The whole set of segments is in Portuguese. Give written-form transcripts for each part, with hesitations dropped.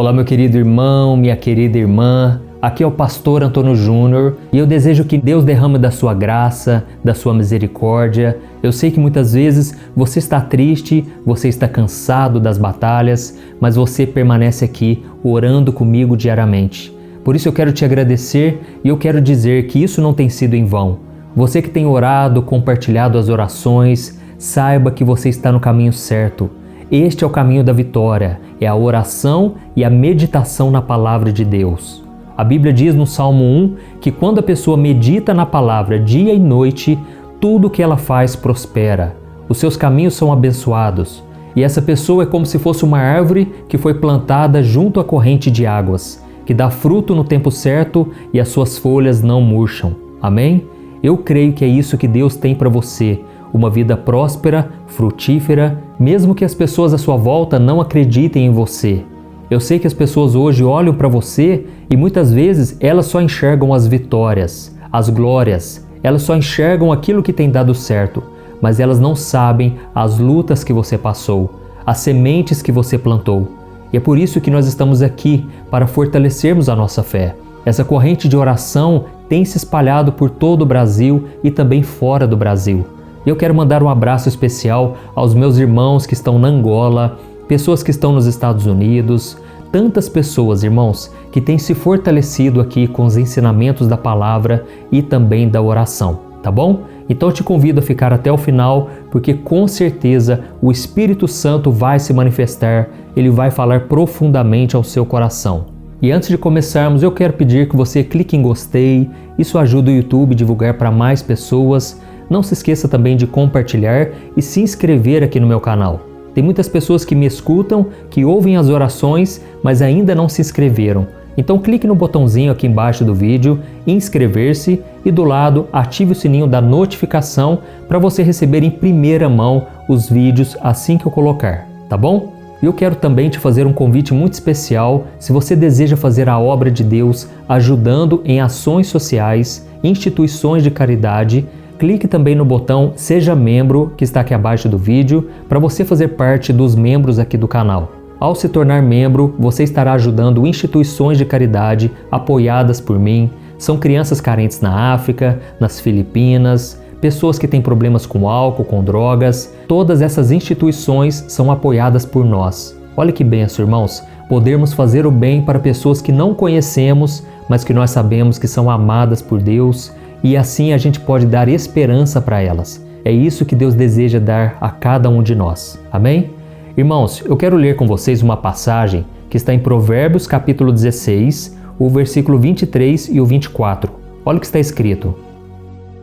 Olá, meu querido irmão, minha querida irmã. Aqui é o pastor Antônio Júnior e eu desejo que Deus derrame da sua graça, da sua misericórdia. Eu sei que muitas vezes você está triste, você está cansado das batalhas, mas você permanece aqui orando comigo diariamente. Por isso eu quero te agradecer e eu quero dizer que isso não tem sido em vão. Você que tem orado, compartilhado as orações, saiba que você está no caminho certo. Este é o caminho da vitória, é a oração e a meditação na palavra de Deus. A Bíblia diz no Salmo 1 que quando a pessoa medita na palavra dia e noite, tudo que ela faz prospera. Os seus caminhos são abençoados. E essa pessoa é como se fosse uma árvore que foi plantada junto à corrente de águas, que dá fruto no tempo certo e as suas folhas não murcham. Amém? Eu creio que é isso que Deus tem para você. Uma vida próspera, frutífera, mesmo que as pessoas à sua volta não acreditem em você. Eu sei que as pessoas hoje olham para você e muitas vezes elas só enxergam as vitórias, as glórias, elas só enxergam aquilo que tem dado certo, mas elas não sabem as lutas que você passou, as sementes que você plantou. E é por isso que nós estamos aqui, para fortalecermos a nossa fé. Essa corrente de oração tem se espalhado por todo o Brasil e também fora do Brasil. Eu quero mandar um abraço especial aos meus irmãos que estão na Angola, pessoas que estão nos Estados Unidos, tantas pessoas, irmãos, que têm se fortalecido aqui com os ensinamentos da palavra e também da oração, tá bom? Então eu te convido a ficar até o final, porque com certeza o Espírito Santo vai se manifestar, ele vai falar profundamente ao seu coração. E antes de começarmos, eu quero pedir que você clique em gostei, isso ajuda o YouTube a divulgar para mais pessoas. Não se esqueça também de compartilhar e se inscrever aqui no meu canal. Tem muitas pessoas que me escutam, que ouvem as orações, mas ainda não se inscreveram. Então clique no botãozinho aqui embaixo do vídeo, inscrever-se e do lado ative o sininho da notificação para você receber em primeira mão os vídeos assim que eu colocar, tá bom? E eu quero também te fazer um convite muito especial. Se você deseja fazer a obra de Deus ajudando em ações sociais, instituições de caridade, clique também no botão Seja Membro, que está aqui abaixo do vídeo, para você fazer parte dos membros aqui do canal. Ao se tornar membro, você estará ajudando instituições de caridade apoiadas por mim. São crianças carentes na África, nas Filipinas, pessoas que têm problemas com álcool, com drogas. Todas essas instituições são apoiadas por nós. Olha que benção, irmãos, podermos fazer o bem para pessoas que não conhecemos, mas que nós sabemos que são amadas por Deus. E assim a gente pode dar esperança para elas. É isso que Deus deseja dar a cada um de nós. Amém? Irmãos, eu quero ler com vocês uma passagem que está em Provérbios capítulo 16, o versículo 23 e o 24. Olha o que está escrito.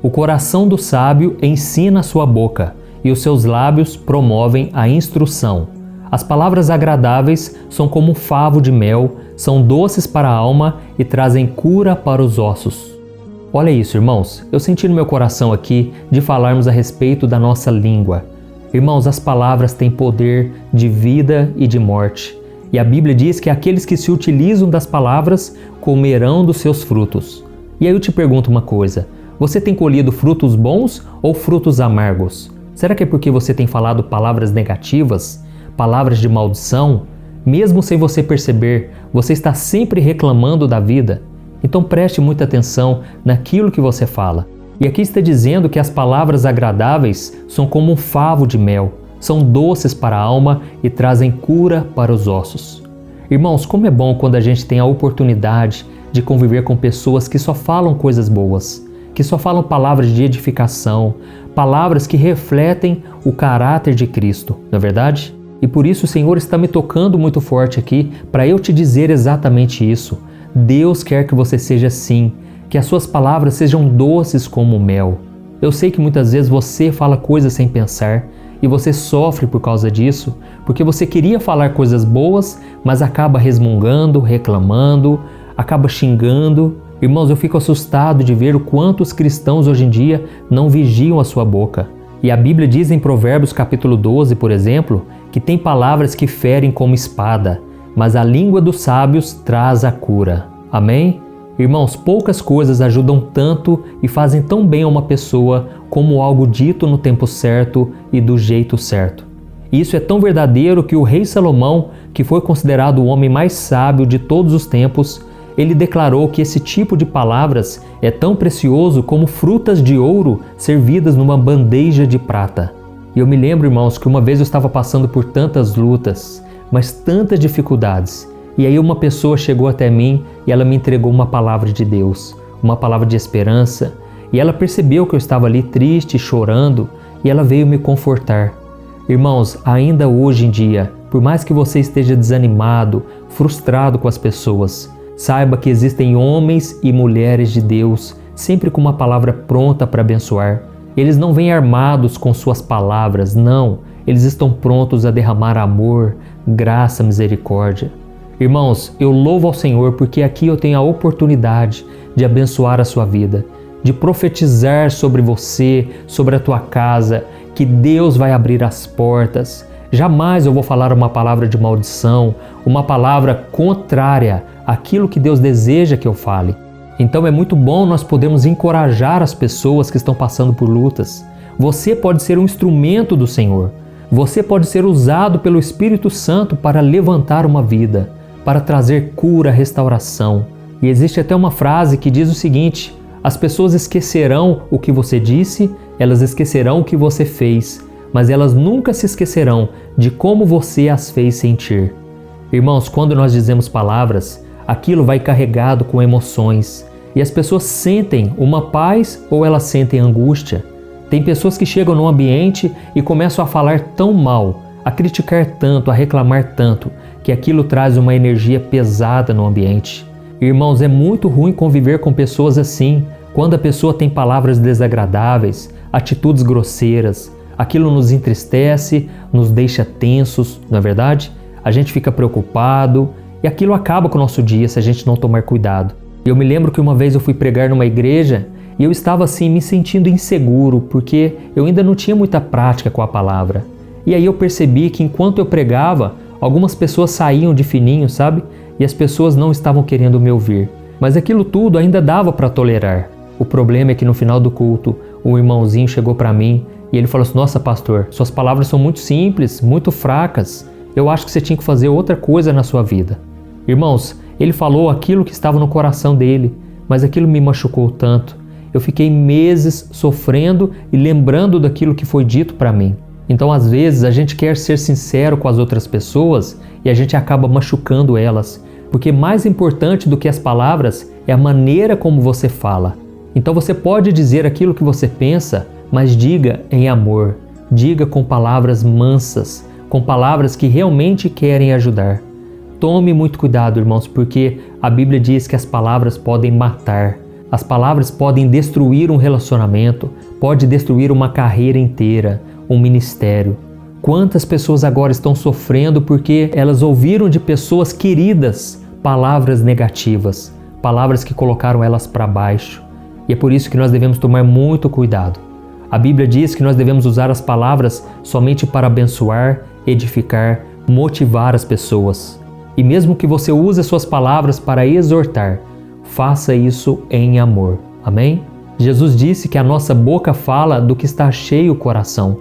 O coração do sábio ensina a sua boca, e os seus lábios promovem a instrução. As palavras agradáveis são como um favo de mel, são doces para a alma e trazem cura para os ossos. Olha isso, irmãos, eu senti no meu coração aqui de falarmos a respeito da nossa língua. Irmãos, as palavras têm poder de vida e de morte. E a Bíblia diz que aqueles que se utilizam das palavras comerão dos seus frutos. E aí eu te pergunto uma coisa, você tem colhido frutos bons ou frutos amargos? Será que é porque você tem falado palavras negativas, palavras de maldição? Mesmo sem você perceber, você está sempre reclamando da vida? Então preste muita atenção naquilo que você fala. E aqui está dizendo que as palavras agradáveis são como um favo de mel, são doces para a alma e trazem cura para os ossos. Irmãos, como é bom quando a gente tem a oportunidade de conviver com pessoas que só falam coisas boas, que só falam palavras de edificação, palavras que refletem o caráter de Cristo, não é verdade? E por isso o Senhor está me tocando muito forte aqui para eu te dizer exatamente isso. Deus quer que você seja assim, que as suas palavras sejam doces como mel. Eu sei que muitas vezes você fala coisas sem pensar e você sofre por causa disso, porque você queria falar coisas boas, mas acaba resmungando, reclamando, acaba xingando. Irmãos, eu fico assustado de ver o quanto os cristãos hoje em dia não vigiam a sua boca. E a Bíblia diz em Provérbios capítulo 12, por exemplo, que tem palavras que ferem como espada, mas a língua dos sábios traz a cura. Amém? Irmãos, poucas coisas ajudam tanto e fazem tão bem a uma pessoa como algo dito no tempo certo e do jeito certo. E isso é tão verdadeiro que o rei Salomão, que foi considerado o homem mais sábio de todos os tempos, ele declarou que esse tipo de palavras é tão precioso como frutas de ouro servidas numa bandeja de prata. E eu me lembro, irmãos, que uma vez eu estava passando por tantas lutas, mas tantas dificuldades. E aí uma pessoa chegou até mim e ela me entregou uma palavra de Deus, uma palavra de esperança. E ela percebeu que eu estava ali triste, chorando, e ela veio me confortar. Irmãos, ainda hoje em dia, por mais que você esteja desanimado, frustrado com as pessoas, saiba que existem homens e mulheres de Deus, sempre com uma palavra pronta para abençoar. Eles não vêm armados com suas palavras, não. Eles estão prontos a derramar amor, graça, misericórdia. Irmãos, eu louvo ao Senhor porque aqui eu tenho a oportunidade de abençoar a sua vida, de profetizar sobre você, sobre a tua casa, que Deus vai abrir as portas. Jamais eu vou falar uma palavra de maldição, uma palavra contrária àquilo que Deus deseja que eu fale. Então é muito bom nós podermos encorajar as pessoas que estão passando por lutas. Você pode ser um instrumento do Senhor. Você pode ser usado pelo Espírito Santo para levantar uma vida, para trazer cura, restauração. E existe até uma frase que diz o seguinte: as pessoas esquecerão o que você disse, elas esquecerão o que você fez, mas elas nunca se esquecerão de como você as fez sentir. Irmãos, quando nós dizemos palavras, aquilo vai carregado com emoções. E as pessoas sentem uma paz ou elas sentem angústia. Tem pessoas que chegam num ambiente e começam a falar tão mal, a criticar tanto, a reclamar tanto, que aquilo traz uma energia pesada no ambiente. Irmãos, é muito ruim conviver com pessoas assim, quando a pessoa tem palavras desagradáveis, atitudes grosseiras. Aquilo nos entristece, nos deixa tensos, não é verdade? A gente fica preocupado e aquilo acaba com o nosso dia se a gente não tomar cuidado. Eu me lembro que uma vez eu fui pregar numa igreja e eu estava assim me sentindo inseguro porque eu ainda não tinha muita prática com a palavra. E aí eu percebi que enquanto eu pregava, algumas pessoas saíam de fininho, sabe? E as pessoas não estavam querendo me ouvir. Mas aquilo tudo ainda dava para tolerar. O problema é que no final do culto, um irmãozinho chegou para mim e ele falou assim: nossa, pastor, suas palavras são muito simples, muito fracas. Eu acho que você tinha que fazer outra coisa na sua vida. Irmãos, ele falou aquilo que estava no coração dele, mas aquilo me machucou tanto. Eu fiquei meses sofrendo e lembrando daquilo que foi dito para mim. Então, às vezes, a gente quer ser sincero com as outras pessoas e a gente acaba machucando elas, porque mais importante do que as palavras é a maneira como você fala. Então, você pode dizer aquilo que você pensa, mas diga em amor, diga com palavras mansas, com palavras que realmente querem ajudar. Tome muito cuidado, irmãos, porque a Bíblia diz que as palavras podem matar. As palavras podem destruir um relacionamento, pode destruir uma carreira inteira, um ministério. Quantas pessoas agora estão sofrendo porque elas ouviram de pessoas queridas palavras negativas, palavras que colocaram elas para baixo. E é por isso que nós devemos tomar muito cuidado. A Bíblia diz que nós devemos usar as palavras somente para abençoar, edificar, motivar as pessoas. E mesmo que você use as suas palavras para exortar, faça isso em amor. Amém? Jesus disse que a nossa boca fala do que está cheio o coração.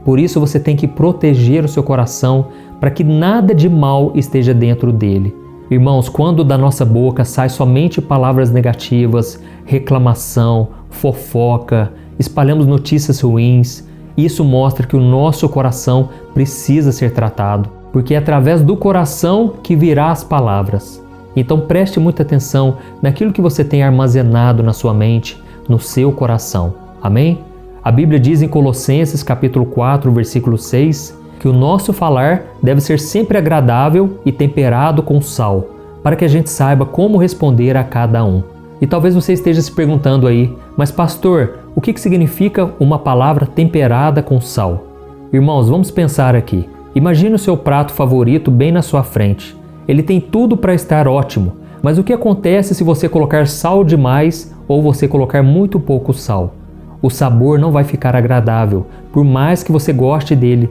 Por isso você tem que proteger o seu coração para que nada de mal esteja dentro dele. Irmãos, quando da nossa boca sai somente palavras negativas, reclamação, fofoca, espalhamos notícias ruins, isso mostra que o nosso coração precisa ser tratado, porque é através do coração que virá as palavras. Então preste muita atenção naquilo que você tem armazenado na sua mente, no seu coração. Amém? A Bíblia diz em Colossenses capítulo 4, versículo 6, que o nosso falar deve ser sempre agradável e temperado com sal, para que a gente saiba como responder a cada um. E talvez você esteja se perguntando aí, mas pastor, o que significa uma palavra temperada com sal? Irmãos, vamos pensar aqui. Imagine o seu prato favorito bem na sua frente. Ele tem tudo para estar ótimo, mas o que acontece se você colocar sal demais ou você colocar muito pouco sal? O sabor não vai ficar agradável, por mais que você goste dele.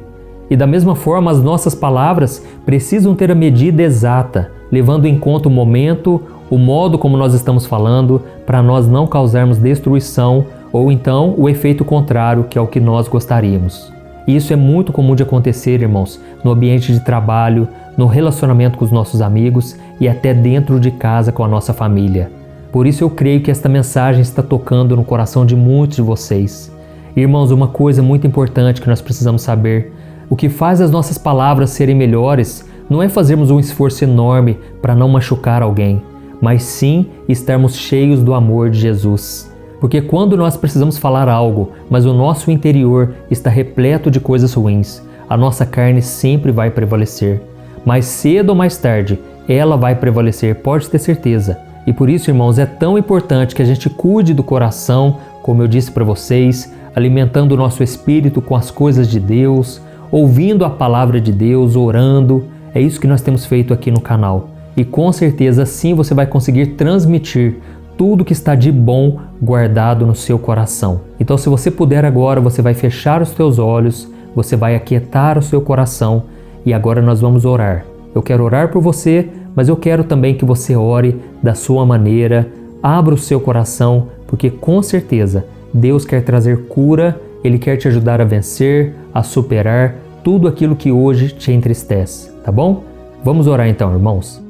E da mesma forma, as nossas palavras precisam ter a medida exata, levando em conta o momento, o modo como nós estamos falando, para nós não causarmos destruição ou então o efeito contrário, que é o que nós gostaríamos. E isso é muito comum de acontecer, irmãos, no ambiente de trabalho, no relacionamento com os nossos amigos e até dentro de casa com a nossa família. Por isso eu creio que esta mensagem está tocando no coração de muitos de vocês. Irmãos, uma coisa muito importante que nós precisamos saber: o que faz as nossas palavras serem melhores não é fazermos um esforço enorme para não machucar alguém, mas sim estarmos cheios do amor de Jesus. Porque quando nós precisamos falar algo, mas o nosso interior está repleto de coisas ruins, a nossa carne sempre vai prevalecer. Mais cedo ou mais tarde, ela vai prevalecer, pode ter certeza. E por isso, irmãos, é tão importante que a gente cuide do coração, como eu disse para vocês, alimentando o nosso espírito com as coisas de Deus, ouvindo a palavra de Deus, orando. É isso que nós temos feito aqui no canal. E com certeza assim você vai conseguir transmitir tudo que está de bom guardado no seu coração. Então, se você puder agora, você vai fechar os teus olhos, você vai aquietar o seu coração e agora nós vamos orar. Eu quero orar por você, mas eu quero também que você ore da sua maneira, abra o seu coração, porque com certeza Deus quer trazer cura, Ele quer te ajudar a vencer, a superar tudo aquilo que hoje te entristece, tá bom? Vamos orar então, irmãos.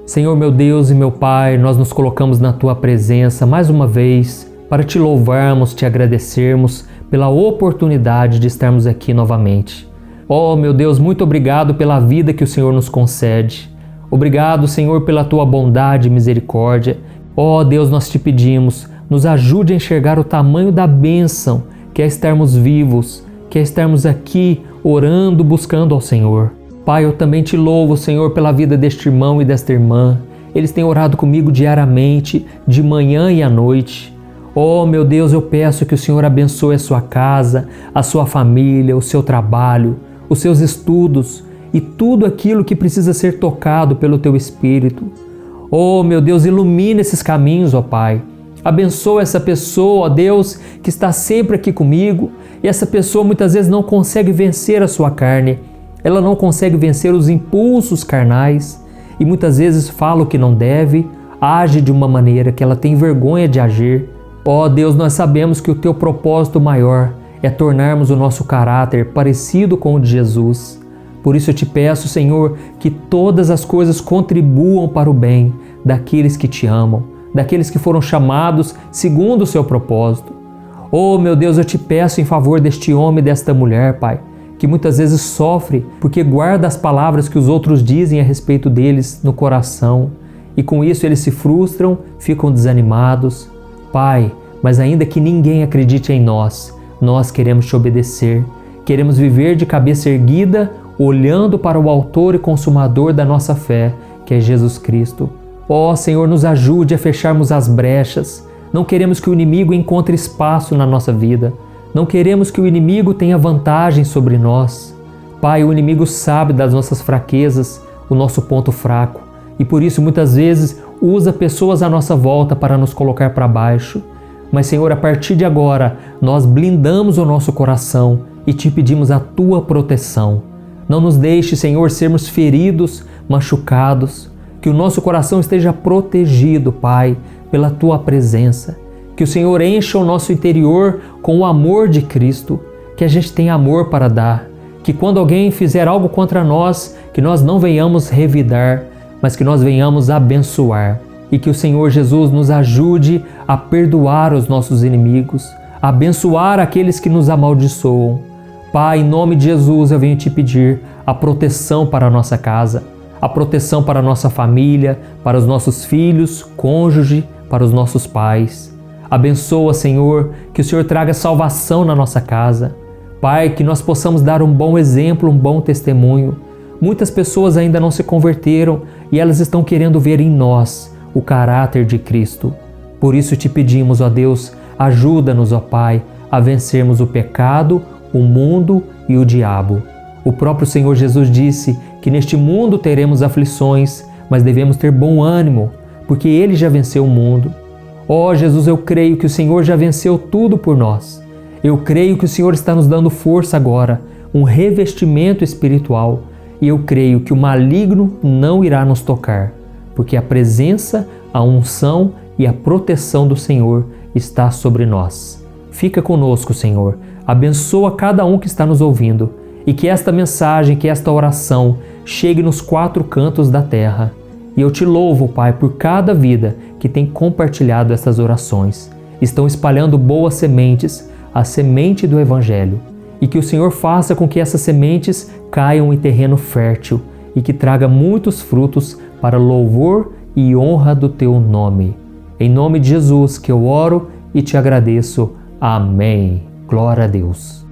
Senhor meu Deus e meu Pai, nós nos colocamos na Tua presença mais uma vez para Te louvarmos, Te agradecermos pela oportunidade de estarmos aqui novamente. Oh meu Deus, muito obrigado pela vida que o Senhor nos concede. Obrigado, Senhor, pela Tua bondade e misericórdia. Oh Deus, nós Te pedimos, nos ajude a enxergar o tamanho da bênção que é estarmos vivos, que é estarmos aqui orando, buscando ao Senhor. Pai, eu também Te louvo, Senhor, pela vida deste irmão e desta irmã. Eles têm orado comigo diariamente, de manhã e à noite. Oh, meu Deus, eu peço que o Senhor abençoe a sua casa, a sua família, o seu trabalho, os seus estudos e tudo aquilo que precisa ser tocado pelo Teu Espírito. Oh, meu Deus, ilumina esses caminhos, ó Pai. Abençoa essa pessoa, ó Deus, que está sempre aqui comigo. E essa pessoa muitas vezes não consegue vencer a sua carne. Ela não consegue vencer os impulsos carnais e muitas vezes fala o que não deve, age de uma maneira que ela tem vergonha de agir. Ó Deus, nós sabemos que o Teu propósito maior é tornarmos o nosso caráter parecido com o de Jesus. Por isso eu Te peço, Senhor, que todas as coisas contribuam para o bem daqueles que Te amam, daqueles que foram chamados segundo o Seu propósito. Oh meu Deus, eu Te peço em favor deste homem e desta mulher, Pai, que muitas vezes sofre porque guarda as palavras que os outros dizem a respeito deles no coração e com isso eles se frustram, ficam desanimados. Pai, mas ainda que ninguém acredite em nós, nós queremos Te obedecer, queremos viver de cabeça erguida, olhando para o autor e consumador da nossa fé, que é Jesus Cristo. Ó Senhor, nos ajude a fecharmos as brechas. Não queremos que o inimigo encontre espaço na nossa vida. Não queremos que o inimigo tenha vantagem sobre nós. Pai, o inimigo sabe das nossas fraquezas, o nosso ponto fraco, e por isso muitas vezes usa pessoas à nossa volta para nos colocar para baixo. Mas Senhor, a partir de agora, nós blindamos o nosso coração e Te pedimos a Tua proteção. Não nos deixe, Senhor, sermos feridos, machucados, que o nosso coração esteja protegido, Pai, pela Tua presença. Que o Senhor encha o nosso interior com o amor de Cristo, que a gente tenha amor para dar, que quando alguém fizer algo contra nós, que nós não venhamos revidar, mas que nós venhamos abençoar, e que o Senhor Jesus nos ajude a perdoar os nossos inimigos, a abençoar aqueles que nos amaldiçoam. Pai, em nome de Jesus eu venho Te pedir a proteção para a nossa casa, a proteção para a nossa família, para os nossos filhos, cônjuge, para os nossos pais. Abençoa, Senhor, que o Senhor traga salvação na nossa casa. Pai, que nós possamos dar um bom exemplo, um bom testemunho. Muitas pessoas ainda não se converteram e elas estão querendo ver em nós o caráter de Cristo. Por isso Te pedimos, ó Deus, ajuda-nos, ó Pai, a vencermos o pecado, o mundo e o diabo. O próprio Senhor Jesus disse que neste mundo teremos aflições, mas devemos ter bom ânimo, porque Ele já venceu o mundo. Ó Jesus, eu creio que o Senhor já venceu tudo por nós. Eu creio que o Senhor está nos dando força agora, um revestimento espiritual, e eu creio que o maligno não irá nos tocar, porque a presença, a unção e a proteção do Senhor está sobre nós. Fica conosco, Senhor. Abençoa cada um que está nos ouvindo e que esta mensagem, que esta oração chegue nos 4 cantos da terra. E eu te louvo, Pai, por cada vida que tem compartilhado essas orações. Estão espalhando boas sementes, a semente do Evangelho. E que o Senhor faça com que essas sementes caiam em terreno fértil e que traga muitos frutos para louvor e honra do Teu nome. Em nome de Jesus que eu oro e te agradeço. Amém. Glória a Deus.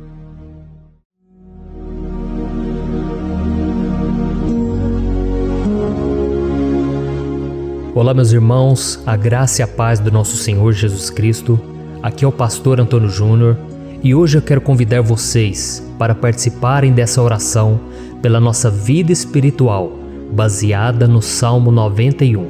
Olá, meus irmãos, a graça e a paz do nosso Senhor Jesus Cristo. Aqui é o pastor Antônio Júnior e hoje eu quero convidar vocês para participarem dessa oração pela nossa vida espiritual, baseada no Salmo 91.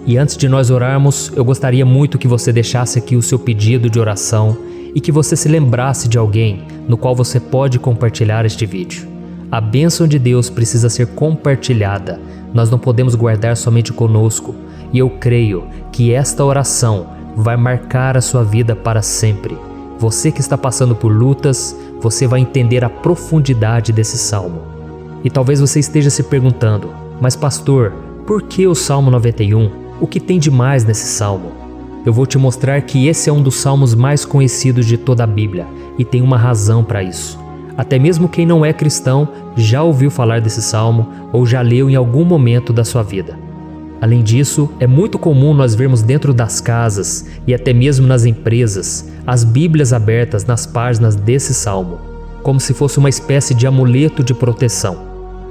E antes de nós orarmos, eu gostaria muito que você deixasse aqui o seu pedido de oração e que você se lembrasse de alguém no qual você pode compartilhar este vídeo. A bênção de Deus precisa ser compartilhada, nós não podemos guardar somente conosco, e eu creio que esta oração vai marcar a sua vida para sempre. Você que está passando por lutas, você vai entender a profundidade desse salmo. E talvez você esteja se perguntando, mas pastor, por que o Salmo 91? O que tem de mais nesse salmo? Eu vou te mostrar que esse é um dos salmos mais conhecidos de toda a Bíblia e tem uma razão para isso. Até mesmo quem não é cristão já ouviu falar desse salmo ou já leu em algum momento da sua vida. Além disso, é muito comum nós vermos dentro das casas e até mesmo nas empresas as Bíblias abertas nas páginas desse salmo, como se fosse uma espécie de amuleto de proteção.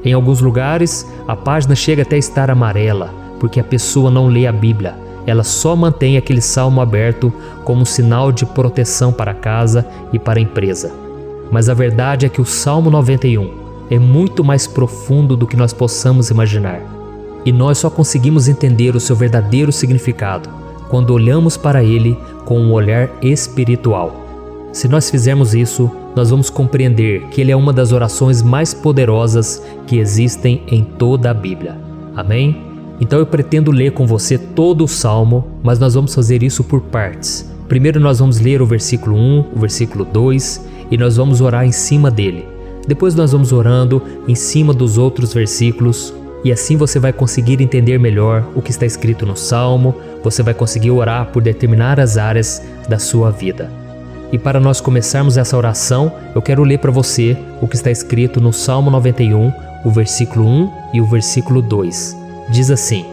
Em alguns lugares, a página chega até a estar amarela, porque a pessoa não lê a Bíblia, ela só mantém aquele salmo aberto como sinal de proteção para a casa e para a empresa. Mas a verdade é que o Salmo 91 é muito mais profundo do que nós possamos imaginar. E nós só conseguimos entender o seu verdadeiro significado quando olhamos para ele com um olhar espiritual. Se nós fizermos isso, nós vamos compreender que ele é uma das orações mais poderosas que existem em toda a Bíblia. Amém? Então eu pretendo ler com você todo o Salmo, mas nós vamos fazer isso por partes. Primeiro nós vamos ler o versículo 1, o versículo 2 e nós vamos orar em cima dele. Depois nós vamos orando em cima dos outros versículos e assim você vai conseguir entender melhor o que está escrito no Salmo, você vai conseguir orar por determinadas áreas da sua vida. E para nós começarmos essa oração, eu quero ler para você o que está escrito no Salmo 91, o versículo 1 e o versículo 2. Diz assim: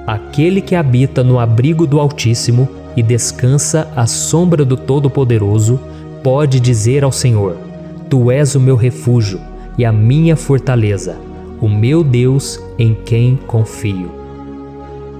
Aquele que habita no abrigo do Altíssimo e descansa à sombra do Todo-Poderoso, pode dizer ao Senhor: Tu és o meu refúgio e a minha fortaleza, o meu Deus em quem confio.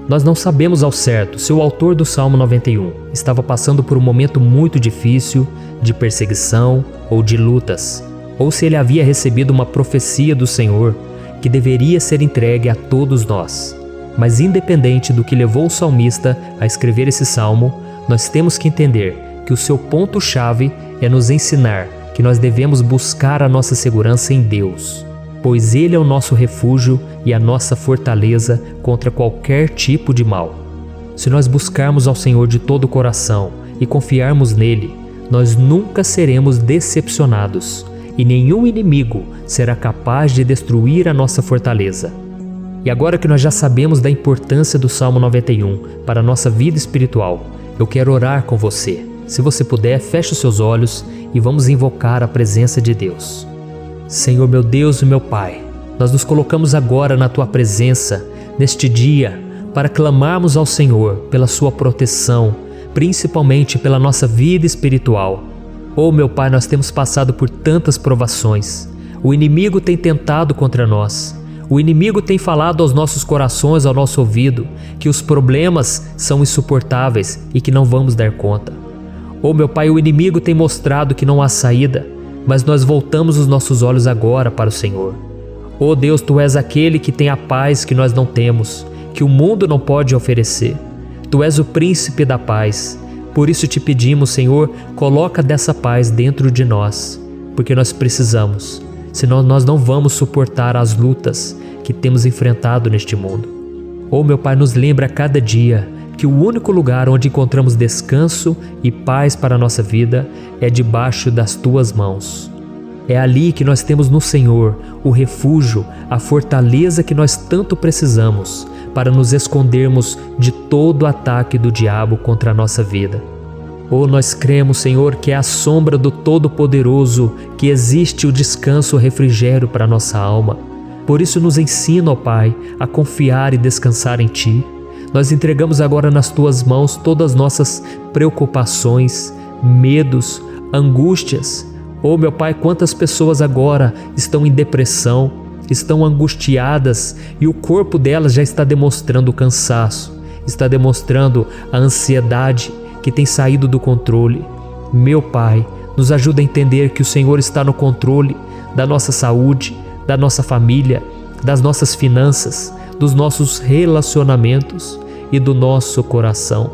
Nós não sabemos ao certo se o autor do Salmo 91 estava passando por um momento muito difícil, de perseguição ou de lutas, ou se ele havia recebido uma profecia do Senhor que deveria ser entregue a todos nós. Mas independente do que levou o salmista a escrever esse salmo, nós temos que entender que o seu ponto-chave é nos ensinar que nós devemos buscar a nossa segurança em Deus, pois Ele é o nosso refúgio e a nossa fortaleza contra qualquer tipo de mal. Se nós buscarmos ao Senhor de todo o coração e confiarmos nele, nós nunca seremos decepcionados e nenhum inimigo será capaz de destruir a nossa fortaleza. E agora que nós já sabemos da importância do Salmo 91 para a nossa vida espiritual, eu quero orar com você. Se você puder, feche os seus olhos e vamos invocar a presença de Deus. Senhor meu Deus e meu Pai, nós nos colocamos agora na Tua presença, neste dia, para clamarmos ao Senhor pela Sua proteção, principalmente pela nossa vida espiritual. Oh meu Pai, nós temos passado por tantas provações. O inimigo tem tentado contra nós. O inimigo tem falado aos nossos corações, ao nosso ouvido, que os problemas são insuportáveis e que não vamos dar conta. Oh meu Pai, o inimigo tem mostrado que não há saída, mas nós voltamos os nossos olhos agora para o Senhor. Oh Deus, Tu és aquele que tem a paz que nós não temos, que o mundo não pode oferecer. Tu és o príncipe da paz. Por isso te pedimos, Senhor, coloca dessa paz dentro de nós, porque nós precisamos, senão nós não vamos suportar as lutas que temos enfrentado neste mundo. Oh meu Pai, nos lembra a cada dia que o único lugar onde encontramos descanso e paz para a nossa vida é debaixo das Tuas mãos. É ali que nós temos no Senhor o refúgio, a fortaleza que nós tanto precisamos para nos escondermos de todo o ataque do diabo contra a nossa vida. Nós cremos, Senhor, que é à sombra do Todo-Poderoso que existe o descanso, o refrigério para a nossa alma. Por isso nos ensina, ó Pai, a confiar e descansar em Ti. Nós entregamos agora nas Tuas mãos todas as nossas preocupações, medos, angústias. Meu Pai, quantas pessoas agora estão em depressão, estão angustiadas e o corpo delas já está demonstrando o cansaço, está demonstrando a ansiedade que tem saído do controle. Meu Pai, nos ajuda a entender que o Senhor está no controle da nossa saúde, da nossa família, das nossas finanças, dos nossos relacionamentos e do nosso coração.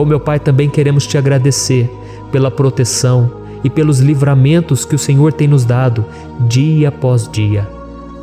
Meu Pai, também queremos Te agradecer pela proteção e pelos livramentos que o Senhor tem nos dado dia após dia.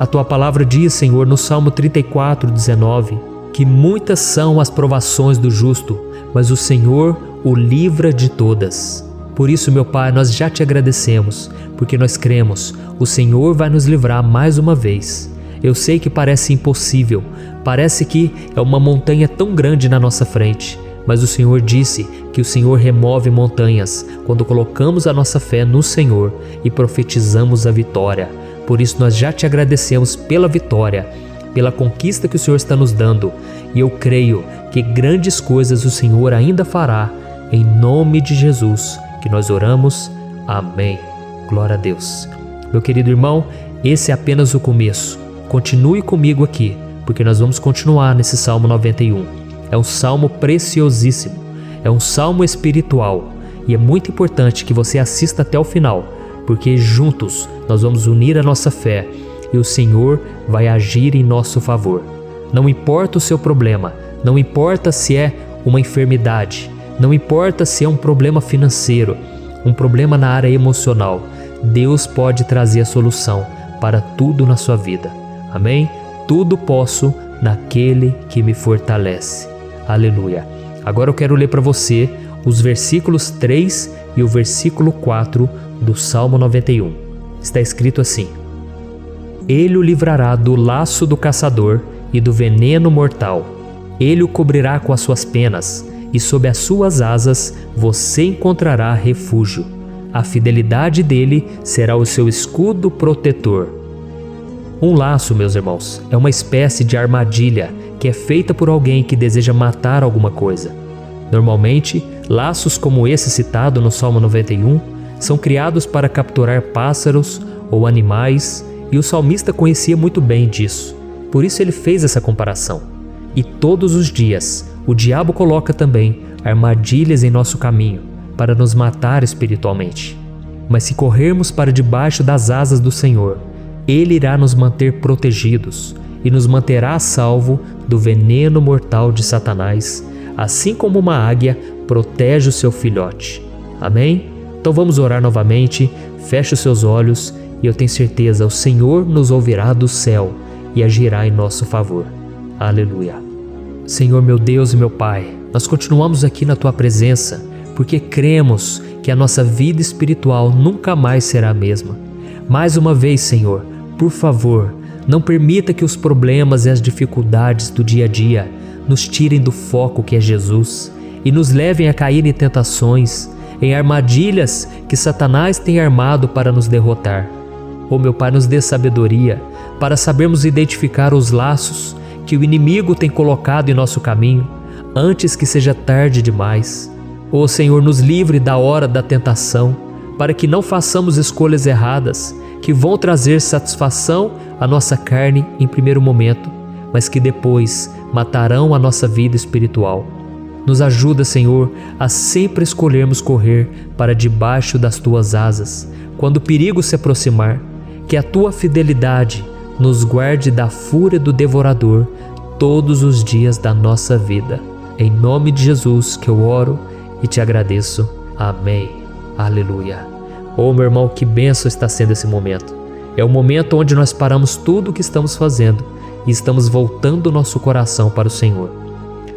A Tua palavra diz, Senhor, no Salmo 34:19, que muitas são as provações do justo, mas o Senhor o livra de todas. Por isso, meu Pai, nós já Te agradecemos, porque nós cremos, o Senhor vai nos livrar mais uma vez. Eu sei que parece impossível, parece que é uma montanha tão grande na nossa frente, mas o Senhor disse que o Senhor remove montanhas quando colocamos a nossa fé no Senhor e profetizamos a vitória. Por isso nós já Te agradecemos pela vitória, pela conquista que o Senhor está nos dando, e eu creio que grandes coisas o Senhor ainda fará, em nome de Jesus que nós oramos. Amém. Glória a Deus. Meu querido irmão, esse é apenas o começo. Continue comigo aqui, porque nós vamos continuar nesse Salmo 91. É um salmo preciosíssimo, é um salmo espiritual, e é muito importante que você assista até o final, porque juntos nós vamos unir a nossa fé e o Senhor vai agir em nosso favor. Não importa o seu problema, não importa se é uma enfermidade, não importa se é um problema financeiro, um problema na área emocional, Deus pode trazer a solução para tudo na sua vida. Amém? Tudo posso naquele que me fortalece. Aleluia. Agora eu quero ler para você os versículos 3 e o versículo 4 do Salmo 91. Está escrito assim: Ele o livrará do laço do caçador e do veneno mortal. Ele o cobrirá com as suas penas, e sob as suas asas você encontrará refúgio. A fidelidade dele será o seu escudo protetor. Um laço, meus irmãos, é uma espécie de armadilha que é feita por alguém que deseja matar alguma coisa. Normalmente, laços como esse citado no Salmo 91 são criados para capturar pássaros ou animais, e o salmista conhecia muito bem disso. Por isso ele fez essa comparação. E todos os dias, o diabo coloca também armadilhas em nosso caminho para nos matar espiritualmente. Mas se corrermos para debaixo das asas do Senhor, Ele irá nos manter protegidos e nos manterá a salvo do veneno mortal de Satanás, assim como uma águia protege o seu filhote. Amém? Então vamos orar novamente, feche os seus olhos e eu tenho certeza, o Senhor nos ouvirá do céu e agirá em nosso favor. Aleluia. Senhor, meu Deus e meu Pai, nós continuamos aqui na Tua presença porque cremos que a nossa vida espiritual nunca mais será a mesma. Mais uma vez, Senhor, por favor, não permita que os problemas e as dificuldades do dia a dia nos tirem do foco que é Jesus e nos levem a cair em tentações, em armadilhas que Satanás tem armado para nos derrotar. Meu Pai, nos dê sabedoria para sabermos identificar os laços que o inimigo tem colocado em nosso caminho antes que seja tarde demais. Senhor, nos livre da hora da tentação, para que não façamos escolhas erradas que vão trazer satisfação à nossa carne em primeiro momento, mas que depois matarão a nossa vida espiritual. Nos ajuda, Senhor, a sempre escolhermos correr para debaixo das Tuas asas, quando o perigo se aproximar. Que a Tua fidelidade nos guarde da fúria do devorador todos os dias da nossa vida. Em nome de Jesus que eu oro e Te agradeço. Amém. Aleluia. Meu irmão, que bênção está sendo esse momento. É o momento onde nós paramos tudo o que estamos fazendo e estamos voltando o nosso coração para o Senhor.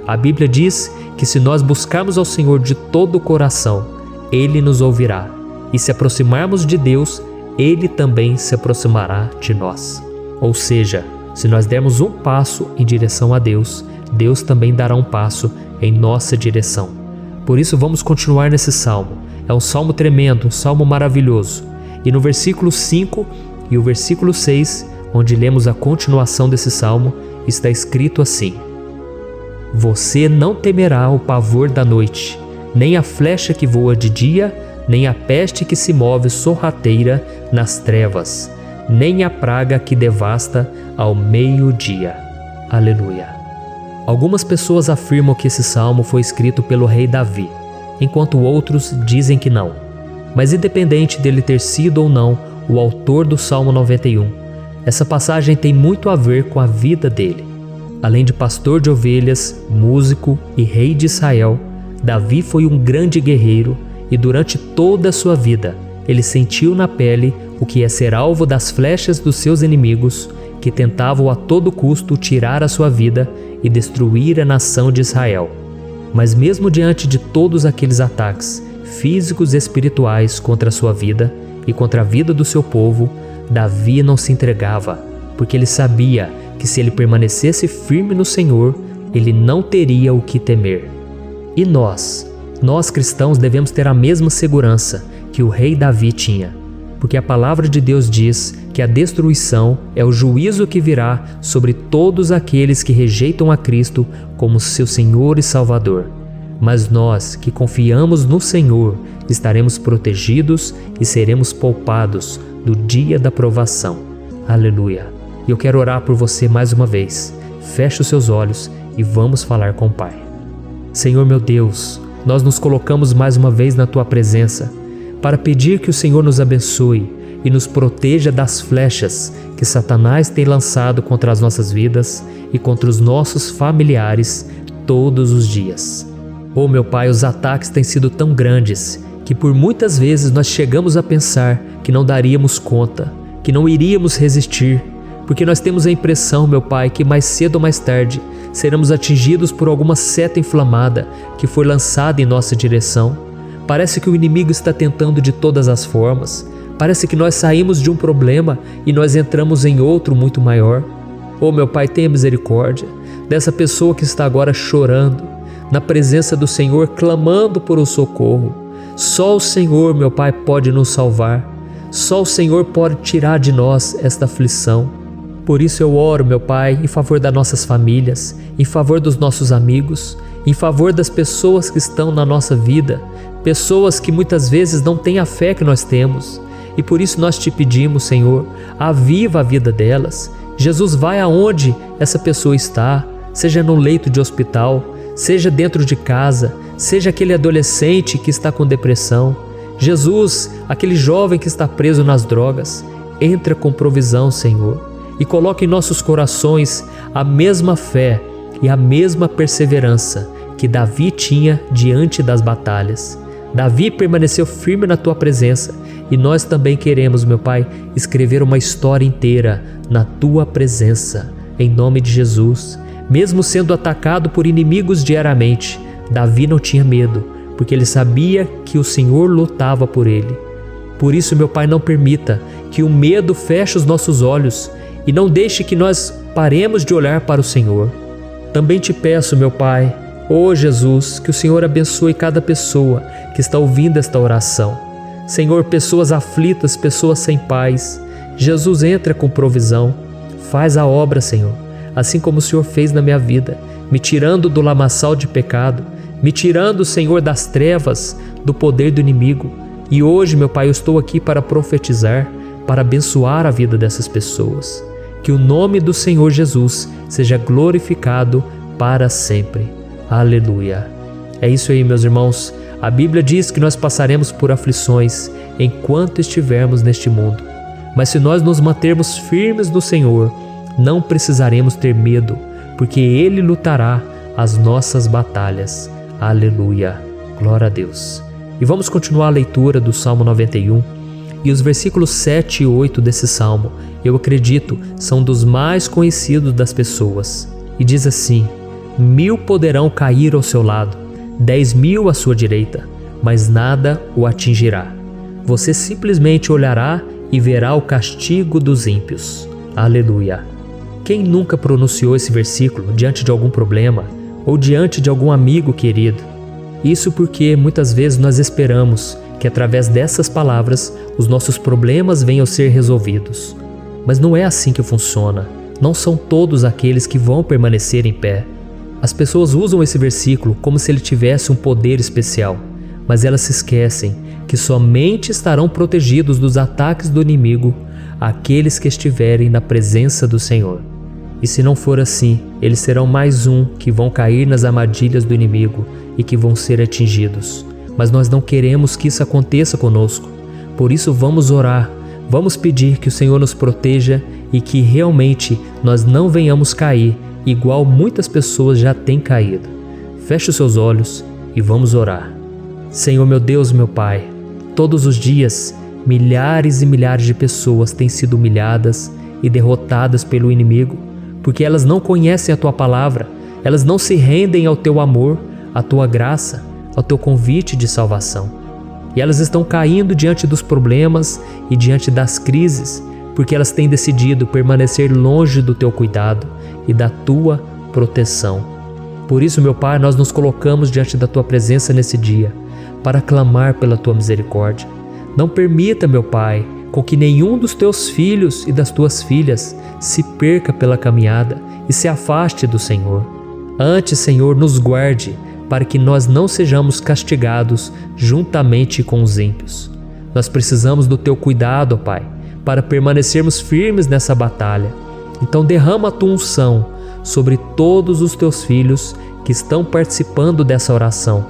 A Bíblia diz que se nós buscarmos ao Senhor de todo o coração, Ele nos ouvirá. E se aproximarmos de Deus, Ele também se aproximará de nós. Ou seja, se nós dermos um passo em direção a Deus, Deus também dará um passo em nossa direção. Por isso vamos continuar nesse salmo. É um salmo tremendo, um salmo maravilhoso. E no versículo 5 e o versículo 6, onde lemos a continuação desse salmo, está escrito assim: Você não temerá o pavor da noite, nem a flecha que voa de dia, nem a peste que se move sorrateira nas trevas, nem a praga que devasta ao meio-dia. Aleluia. Algumas pessoas afirmam que esse salmo foi escrito pelo rei Davi, enquanto outros dizem que não. Mas independente dele ter sido ou não o autor do Salmo 91, essa passagem tem muito a ver com a vida dele. Além de pastor de ovelhas, músico e rei de Israel, Davi foi um grande guerreiro e durante toda a sua vida ele sentiu na pele o que é ser alvo das flechas dos seus inimigos que tentavam a todo custo tirar a sua vida e destruir a nação de Israel. Mas mesmo diante de todos aqueles ataques físicos e espirituais contra a sua vida e contra a vida do seu povo, Davi não se entregava, porque ele sabia que se ele permanecesse firme no Senhor, ele não teria o que temer. E nós cristãos devemos ter a mesma segurança que o rei Davi tinha, porque a palavra de Deus diz que a destruição é o juízo que virá sobre todos aqueles que rejeitam a Cristo como seu Senhor e Salvador. Mas nós que confiamos no Senhor estaremos protegidos e seremos poupados do dia da provação. Aleluia! E eu quero orar por você mais uma vez. Feche os seus olhos e vamos falar com o Pai. Senhor meu Deus, nós nos colocamos mais uma vez na Tua presença para pedir que o Senhor nos abençoe e nos proteja das flechas que Satanás tem lançado contra as nossas vidas e contra os nossos familiares todos os dias. Oh meu Pai, os ataques têm sido tão grandes que por muitas vezes nós chegamos a pensar que não daríamos conta, que não iríamos resistir, porque nós temos a impressão, meu Pai, que mais cedo ou mais tarde seremos atingidos por alguma seta inflamada que foi lançada em nossa direção. Parece que o inimigo está tentando de todas as formas. Parece que nós saímos de um problema e nós entramos em outro muito maior. Oh meu Pai, tenha misericórdia dessa pessoa que está agora chorando, na presença do Senhor, clamando por um socorro. Só o Senhor, meu Pai, pode nos salvar. Só o Senhor pode tirar de nós esta aflição. Por isso eu oro, meu Pai, em favor das nossas famílias, em favor dos nossos amigos, em favor das pessoas que estão na nossa vida, pessoas que muitas vezes não têm a fé que nós temos. E por isso nós te pedimos, Senhor, aviva a vida delas. Jesus, vai aonde essa pessoa está, seja no leito de hospital, seja dentro de casa, seja aquele adolescente que está com depressão. Jesus, aquele jovem que está preso nas drogas, entra com provisão, Senhor, e coloca em nossos corações a mesma fé e a mesma perseverança que Davi tinha diante das batalhas. Davi permaneceu firme na Tua presença e nós também queremos, meu Pai, escrever uma história inteira na Tua presença, em nome de Jesus. Mesmo sendo atacado por inimigos diariamente, Davi não tinha medo, porque ele sabia que o Senhor lutava por ele. Por isso, meu Pai, não permita que o medo feche os nossos olhos e não deixe que nós paremos de olhar para o Senhor. Também te peço, meu Pai, ó Jesus, que o Senhor abençoe cada pessoa que está ouvindo esta oração. Senhor, pessoas aflitas, pessoas sem paz. Jesus, entra com provisão. Faz a obra, Senhor, assim como o Senhor fez na minha vida, me tirando do lamaçal de pecado, me tirando, Senhor, das trevas, do poder do inimigo. E hoje, meu Pai, eu estou aqui para profetizar, para abençoar a vida dessas pessoas. Que o nome do Senhor Jesus seja glorificado para sempre. Aleluia. É isso aí, meus irmãos. A Bíblia diz que nós passaremos por aflições enquanto estivermos neste mundo. Mas se nós nos mantermos firmes no Senhor, não precisaremos ter medo, porque Ele lutará as nossas batalhas. Aleluia. Glória a Deus. E vamos continuar a leitura do Salmo 91. E os versículos 7 e 8 desse salmo, eu acredito, são dos mais conhecidos das pessoas. E diz assim: 1000 poderão cair ao seu lado, 10.000 à sua direita, mas nada o atingirá. Você simplesmente olhará e verá o castigo dos ímpios. Aleluia! Quem nunca pronunciou esse versículo diante de algum problema ou diante de algum amigo querido? Isso porque muitas vezes nós esperamos que através dessas palavras os nossos problemas venham a ser resolvidos. Mas não é assim que funciona. Não são todos aqueles que vão permanecer em pé. As pessoas usam esse versículo como se ele tivesse um poder especial, mas elas se esquecem que somente estarão protegidos dos ataques do inimigo aqueles que estiverem na presença do Senhor. E se não for assim, eles serão mais um que vão cair nas armadilhas do inimigo e que vão ser atingidos. Mas nós não queremos que isso aconteça conosco. Por isso vamos orar, vamos pedir que o Senhor nos proteja e que realmente nós não venhamos cair igual muitas pessoas já têm caído. Feche os seus olhos e vamos orar. Senhor meu Deus, meu Pai, todos os dias milhares e milhares de pessoas têm sido humilhadas e derrotadas pelo inimigo, porque elas não conhecem a Tua palavra, elas não se rendem ao Teu amor, à Tua graça, ao Teu convite de salvação. E elas estão caindo diante dos problemas e diante das crises, porque elas têm decidido permanecer longe do Teu cuidado e da Tua proteção. Por isso, meu Pai, nós nos colocamos diante da Tua presença nesse dia, para clamar pela Tua misericórdia. Não permita, meu Pai, com que nenhum dos Teus filhos e das Tuas filhas se perca pela caminhada e se afaste do Senhor. Antes, Senhor, nos guarde, para que nós não sejamos castigados juntamente com os ímpios. Nós precisamos do Teu cuidado, ó Pai, para permanecermos firmes nessa batalha. Então derrama a Tua unção sobre todos os Teus filhos que estão participando dessa oração.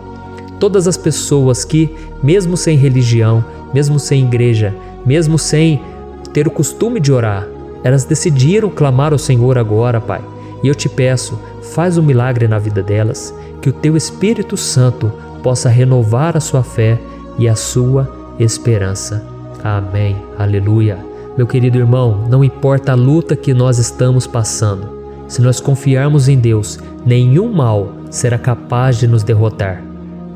Todas as pessoas que, mesmo sem religião, mesmo sem igreja, mesmo sem ter o costume de orar, elas decidiram clamar ao Senhor agora, Pai. E eu te peço, faz um milagre na vida delas, que o Teu Espírito Santo possa renovar a sua fé e a sua esperança. Amém. Aleluia. Meu querido irmão, não importa a luta que nós estamos passando, se nós confiarmos em Deus, nenhum mal será capaz de nos derrotar.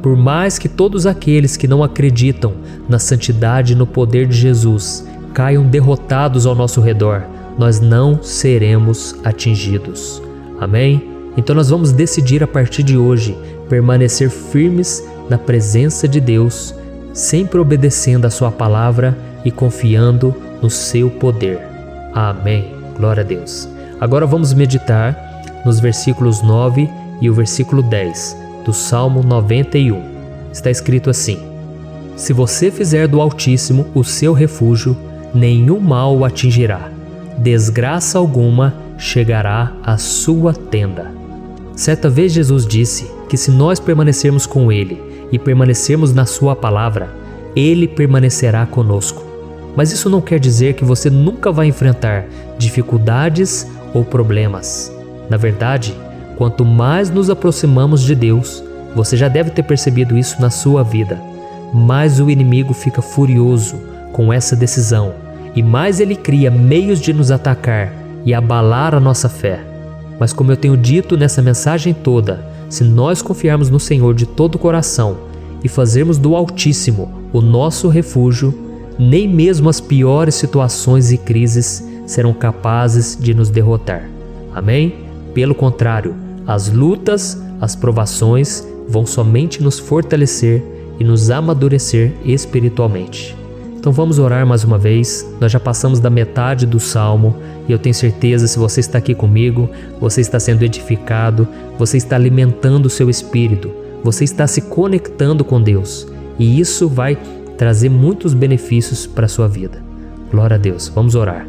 Por mais que todos aqueles que não acreditam na santidade e no poder de Jesus caiam derrotados ao nosso redor, nós não seremos atingidos. Amém? Então nós vamos decidir a partir de hoje permanecer firmes na presença de Deus, sempre obedecendo a Sua palavra e confiando no Seu poder. Amém. Glória a Deus. Agora vamos meditar nos versículos 9 e o versículo 10 do Salmo 91. Está escrito assim: Se você fizer do Altíssimo o seu refúgio, nenhum mal o atingirá, desgraça alguma chegará à sua tenda. Certa vez Jesus disse que se nós permanecermos com Ele e permanecermos na Sua palavra, Ele permanecerá conosco. Mas isso não quer dizer que você nunca vai enfrentar dificuldades ou problemas. Na verdade, quanto mais nos aproximamos de Deus, você já deve ter percebido isso na sua vida, mais o inimigo fica furioso com essa decisão e mais ele cria meios de nos atacar e abalar a nossa fé. Mas como eu tenho dito nessa mensagem toda, se nós confiarmos no Senhor de todo o coração e fazermos do Altíssimo o nosso refúgio, nem mesmo as piores situações e crises serão capazes de nos derrotar. Amém? Pelo contrário, as lutas, as provações vão somente nos fortalecer e nos amadurecer espiritualmente. Então vamos orar mais uma vez. Nós já passamos da metade do Salmo e eu tenho certeza, se você está aqui comigo, você está sendo edificado, você está alimentando o seu espírito, você está se conectando com Deus e isso vai trazer muitos benefícios para a sua vida. Glória a Deus. Vamos orar.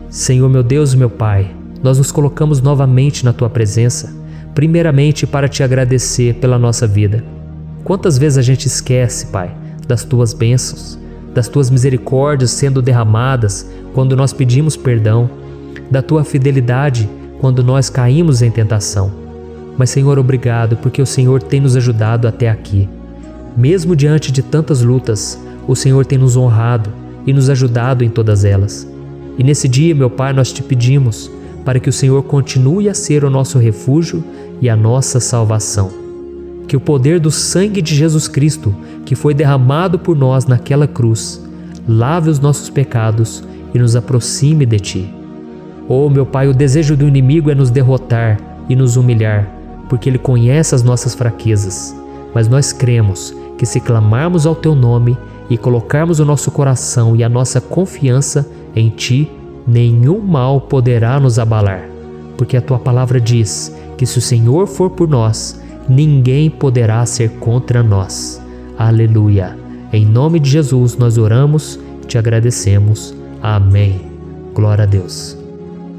Senhor meu Deus e meu Pai, nós nos colocamos novamente na Tua presença, primeiramente para Te agradecer pela nossa vida. Quantas vezes a gente esquece, Pai, das Tuas bênçãos, das Tuas misericórdias sendo derramadas quando nós pedimos perdão, da Tua fidelidade quando nós caímos em tentação. Mas, Senhor, obrigado, porque o Senhor tem nos ajudado até aqui. Mesmo diante de tantas lutas, o Senhor tem nos honrado e nos ajudado em todas elas. E nesse dia, meu Pai, nós Te pedimos para que o Senhor continue a ser o nosso refúgio e a nossa salvação. Que o poder do sangue de Jesus Cristo, que foi derramado por nós naquela cruz, lave os nossos pecados e nos aproxime de Ti. Oh, meu Pai, o desejo do inimigo é nos derrotar e nos humilhar, porque ele conhece as nossas fraquezas. Mas nós cremos que se clamarmos ao Teu nome e colocarmos o nosso coração e a nossa confiança em Ti, nenhum mal poderá nos abalar. Porque a Tua palavra diz que se o Senhor for por nós, ninguém poderá ser contra nós. Aleluia! Em nome de Jesus nós oramos e Te agradecemos. Amém. Glória a Deus.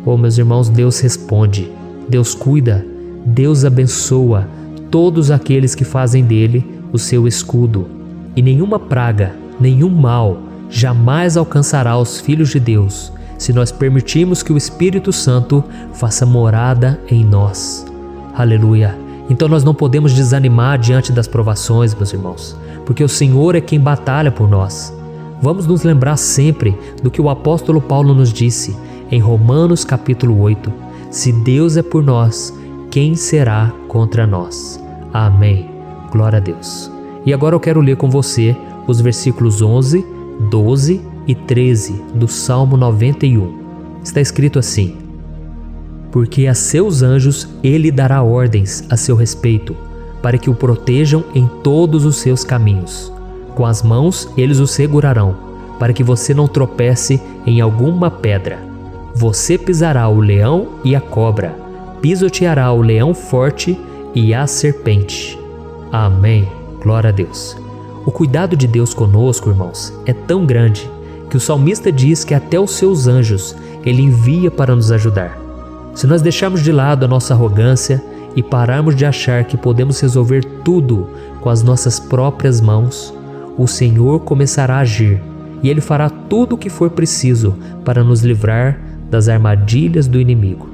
Oh, meus irmãos, Deus responde, Deus cuida, Deus abençoa todos aqueles que fazem dele o seu escudo. E nenhuma praga, nenhum mal jamais alcançará os filhos de Deus, se nós permitirmos que o Espírito Santo faça morada em nós. Aleluia! Então nós não podemos desanimar diante das provações, meus irmãos, porque o Senhor é quem batalha por nós. Vamos nos lembrar sempre do que o apóstolo Paulo nos disse em Romanos capítulo 8. Se Deus é por nós, quem será contra nós? Amém. Glória a Deus. E agora eu quero ler com você os versículos 11, 12 e 13 do Salmo 91. Está escrito assim: porque a seus anjos ele dará ordens a seu respeito, para que o protejam em todos os seus caminhos. Com as mãos eles o segurarão, para que você não tropece em alguma pedra. Você pisará o leão e a cobra, pisoteará o leão forte e a serpente. Amém. Glória a Deus. O cuidado de Deus conosco, irmãos, é tão grande que o salmista diz que até os seus anjos ele envia para nos ajudar. Se nós deixarmos de lado a nossa arrogância e pararmos de achar que podemos resolver tudo com as nossas próprias mãos, o Senhor começará a agir e Ele fará tudo o que for preciso para nos livrar das armadilhas do inimigo.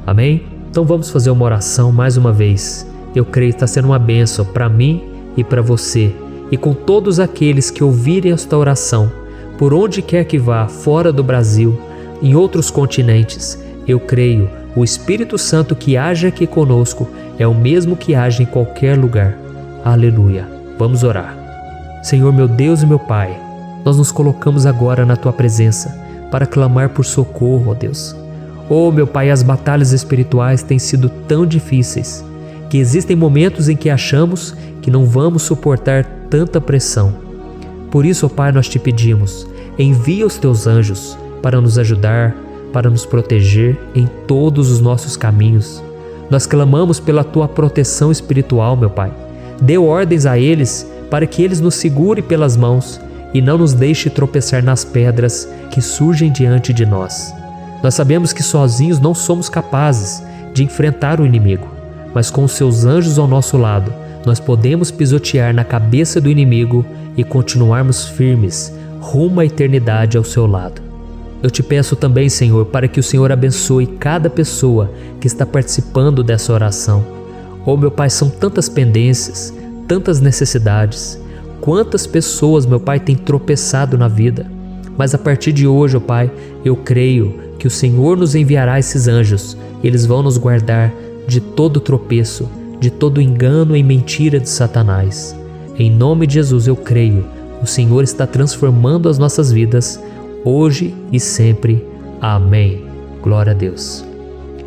Amém? Então vamos fazer uma oração mais uma vez. Eu creio que está sendo uma bênção para mim e para você, e com todos aqueles que ouvirem esta oração, por onde quer que vá, fora do Brasil, em outros continentes. Eu creio, o Espírito Santo que age aqui conosco é o mesmo que age em qualquer lugar. Aleluia. Vamos orar. Senhor, meu Deus e meu Pai, nós nos colocamos agora na Tua presença para clamar por socorro, ó Deus. Oh, meu Pai, as batalhas espirituais têm sido tão difíceis que existem momentos em que achamos que não vamos suportar tanta pressão. Por isso, ó Pai, nós Te pedimos, envia os Teus anjos para nos ajudar, para nos proteger em todos os nossos caminhos. Nós clamamos pela Tua proteção espiritual, meu Pai. Dê ordens a eles para que eles nos segurem pelas mãos e não nos deixe tropeçar nas pedras que surgem diante de nós. Nós sabemos que sozinhos não somos capazes de enfrentar o inimigo, mas com os Seus anjos ao nosso lado, nós podemos pisotear na cabeça do inimigo e continuarmos firmes rumo à eternidade ao Seu lado. Eu Te peço também, Senhor, para que o Senhor abençoe cada pessoa que está participando dessa oração. Oh, meu Pai, são tantas pendências, tantas necessidades. Quantas pessoas, meu Pai, têm tropeçado na vida. Mas a partir de hoje, ó Pai, eu creio que o Senhor nos enviará esses anjos. Eles vão nos guardar de todo tropeço, de todo engano e mentira de Satanás. Em nome de Jesus eu creio, o Senhor está transformando as nossas vidas, hoje e sempre. Amém. Glória a Deus.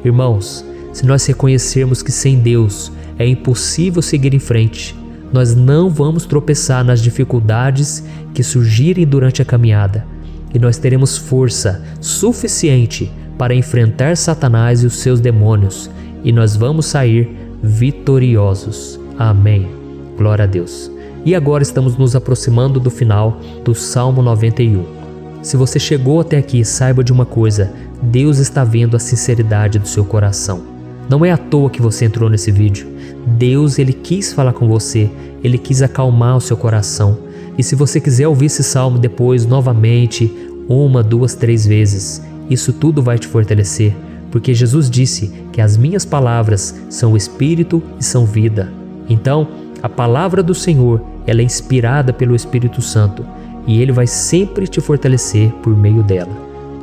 Irmãos, se nós reconhecermos que sem Deus é impossível seguir em frente, nós não vamos tropeçar nas dificuldades que surgirem durante a caminhada, e nós teremos força suficiente para enfrentar Satanás e os seus demônios, e nós vamos sair vitoriosos. Amém. Glória a Deus. E agora estamos nos aproximando do final do Salmo 91. Se você chegou até aqui, saiba de uma coisa: Deus está vendo a sinceridade do seu coração. Não é à toa que você entrou nesse vídeo. Deus, Ele quis falar com você, Ele quis acalmar o seu coração. E se você quiser ouvir esse salmo depois, novamente, 1, 2, 3 vezes, isso tudo vai te fortalecer, porque Jesus disse que as minhas palavras são espírito e são vida. Então, a palavra do Senhor, ela é inspirada pelo Espírito Santo, e Ele vai sempre te fortalecer por meio dela.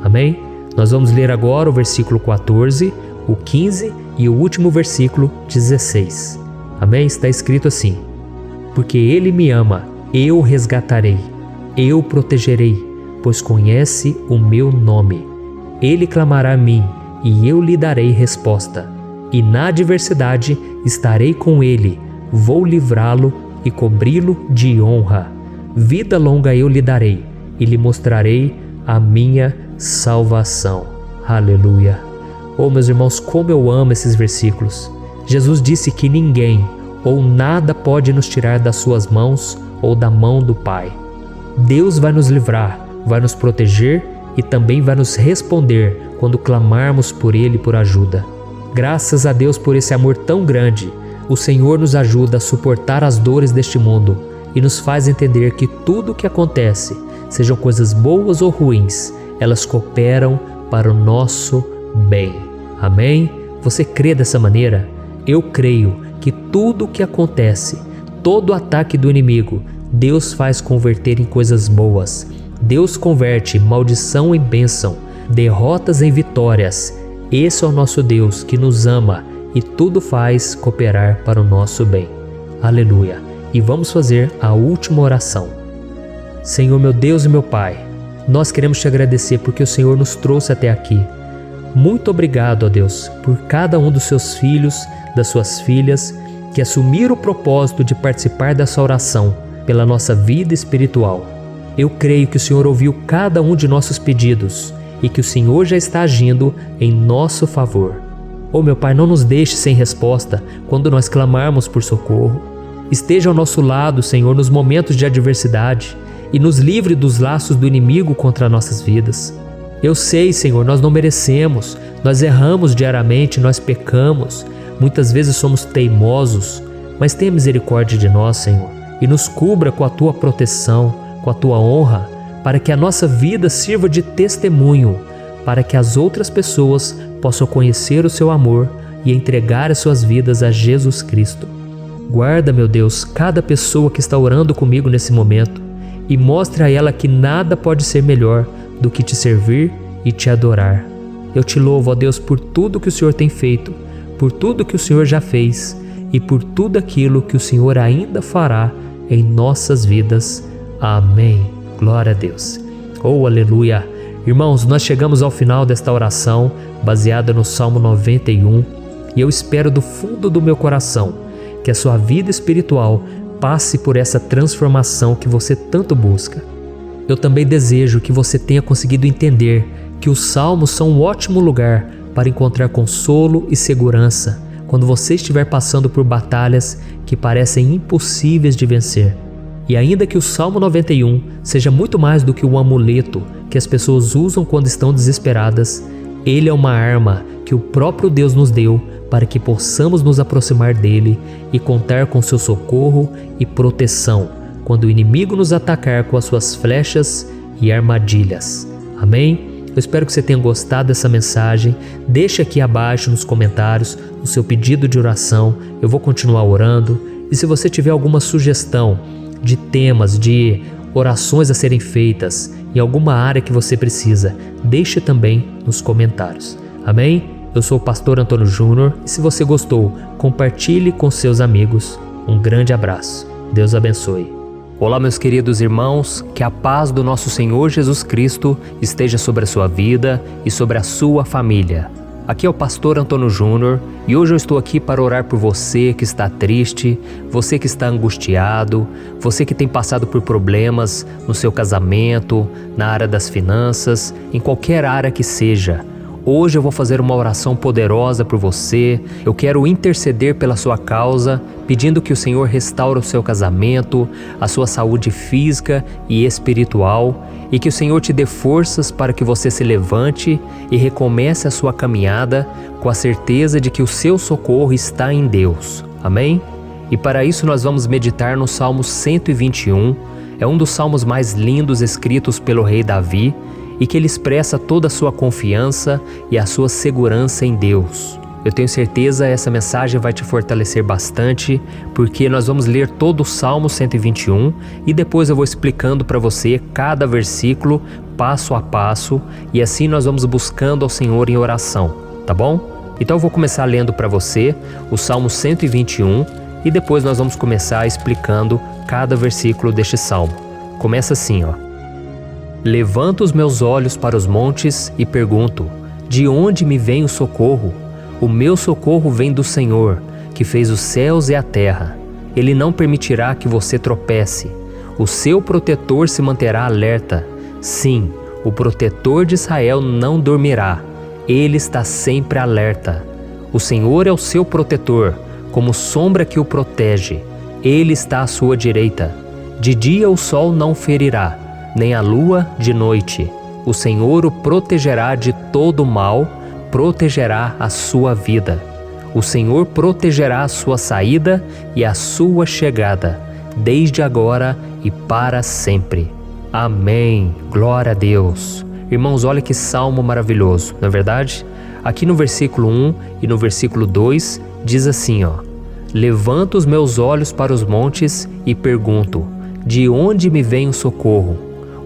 Amém? Nós vamos ler agora o versículo 14, o 15 e o último versículo 16. Amém? Está escrito assim: porque Ele me ama, eu o resgatarei, eu o protegerei, pois conhece o meu nome. Ele clamará a mim, e eu lhe darei resposta. E na adversidade estarei com ele, vou livrá-lo e cobri-lo de honra. Vida longa eu lhe darei, e lhe mostrarei a minha salvação. Aleluia! Oh, meus irmãos, como eu amo esses versículos. Jesus disse que ninguém ou nada pode nos tirar das suas mãos ou da mão do Pai. Deus vai nos livrar, vai nos proteger e também vai nos responder quando clamarmos por Ele por ajuda. Graças a Deus por esse amor tão grande, o Senhor nos ajuda a suportar as dores deste mundo e nos faz entender que tudo o que acontece, sejam coisas boas ou ruins, elas cooperam para o nosso bem. Amém? Você crê dessa maneira? Eu creio que tudo o que acontece, todo ataque do inimigo, Deus faz converter em coisas boas. Deus converte maldição em bênção, derrotas em vitórias. Esse é o nosso Deus que nos ama e tudo faz cooperar para o nosso bem. Aleluia! E vamos fazer a última oração. Senhor, meu Deus e meu Pai, nós queremos te agradecer porque o Senhor nos trouxe até aqui. Muito obrigado, ó Deus, por cada um dos seus filhos, das suas filhas, que assumiram o propósito de participar dessa oração pela nossa vida espiritual. Eu creio que o Senhor ouviu cada um de nossos pedidos e que o Senhor já está agindo em nosso favor. Oh, meu Pai, não nos deixe sem resposta quando nós clamarmos por socorro. Esteja ao nosso lado, Senhor, nos momentos de adversidade e nos livre dos laços do inimigo contra nossas vidas. Eu sei, Senhor, nós não merecemos, nós erramos diariamente, nós pecamos, muitas vezes somos teimosos, mas tenha misericórdia de nós, Senhor, e nos cubra com a Tua proteção, com a Tua honra, para que a nossa vida sirva de testemunho, para que as outras pessoas possam conhecer o Seu amor e entregar as suas vidas a Jesus Cristo. Guarda, meu Deus, cada pessoa que está orando comigo nesse momento e mostre a ela que nada pode ser melhor do que te servir e te adorar. Eu te louvo, ó Deus, por tudo que o Senhor tem feito, por tudo que o Senhor já fez e por tudo aquilo que o Senhor ainda fará em nossas vidas. Amém. Glória a Deus. Oh, aleluia. Irmãos, nós chegamos ao final desta oração baseada no Salmo 91 e eu espero do fundo do meu coração que a sua vida espiritual passe por essa transformação que você tanto busca. Eu também desejo que você tenha conseguido entender que os salmos são um ótimo lugar para encontrar consolo e segurança quando você estiver passando por batalhas que parecem impossíveis de vencer. E ainda que o Salmo 91 seja muito mais do que um amuleto que as pessoas usam quando estão desesperadas, ele é uma arma que o próprio Deus nos deu para que possamos nos aproximar dele e contar com seu socorro e proteção quando o inimigo nos atacar com as suas flechas e armadilhas. Amém? Eu espero que você tenha gostado dessa mensagem. Deixe aqui abaixo nos comentários o seu pedido de oração. Eu vou continuar orando. E se você tiver alguma sugestão de temas, de orações a serem feitas em alguma área que você precisa, deixe também nos comentários. Amém? Eu sou o pastor Antônio Júnior e se você gostou, compartilhe com seus amigos. Um grande abraço. Deus abençoe. Olá, meus queridos irmãos, que a paz do nosso Senhor Jesus Cristo esteja sobre a sua vida e sobre a sua família. Aqui é o pastor Antônio Júnior e hoje eu estou aqui para orar por você que está triste, você que está angustiado, você que tem passado por problemas no seu casamento, na área das finanças, em qualquer área que seja. Hoje eu vou fazer uma oração poderosa por você. Eu quero interceder pela sua causa, pedindo que o Senhor restaure o seu casamento, a sua saúde física e espiritual, e que o Senhor te dê forças para que você se levante e recomece a sua caminhada com a certeza de que o seu socorro está em Deus. Amém? E para isso nós vamos meditar no Salmo 121. É um dos salmos mais lindos escritos pelo rei Davi, e que ele expressa toda a sua confiança e a sua segurança em Deus. Eu tenho certeza essa mensagem vai te fortalecer bastante, porque nós vamos ler todo o Salmo 121 e depois eu vou explicando para você cada versículo, passo a passo, e assim nós vamos buscando ao Senhor em oração, tá bom? Então eu vou começar lendo para você o Salmo 121 e depois nós vamos começar explicando cada versículo deste salmo. Começa assim, ó. Levanto os meus olhos para os montes e pergunto: de onde me vem o socorro? O meu socorro vem do Senhor, que fez os céus e a terra. Ele não permitirá que você tropece. O seu protetor se manterá alerta. Sim, o protetor de Israel não dormirá. Ele está sempre alerta. O Senhor é o seu protetor, como sombra que o protege. Ele está à sua direita. De dia o sol não ferirá, nem a lua de noite. O Senhor o protegerá de todo mal, protegerá a sua vida. O Senhor protegerá a sua saída e a sua chegada, desde agora e para sempre. Amém. Glória a Deus. Irmãos, olha que salmo maravilhoso, não é verdade? Aqui no versículo 1 e no versículo 2 diz assim, ó: Levanto os meus olhos para os montes e pergunto: de onde me vem o socorro?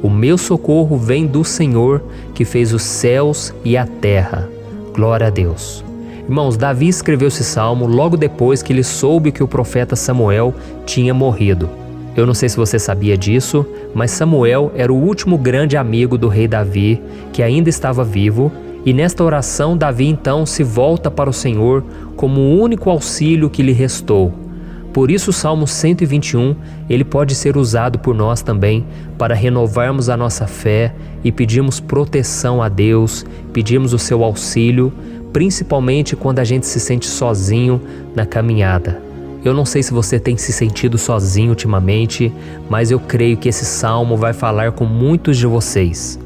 O meu socorro vem do Senhor, que fez os céus e a terra. Glória a Deus. Irmãos, Davi escreveu esse salmo logo depois que ele soube que o profeta Samuel tinha morrido. Eu não sei se você sabia disso, mas Samuel era o último grande amigo do rei Davi, que ainda estava vivo, e nesta oração Davi então se volta para o Senhor como o único auxílio que lhe restou. Por isso o Salmo 121, ele pode ser usado por nós também para renovarmos a nossa fé e pedirmos proteção a Deus, pedirmos o seu auxílio, principalmente quando a gente se sente sozinho na caminhada. Eu não sei se você tem se sentido sozinho ultimamente, mas eu creio que esse salmo vai falar com muitos de vocês.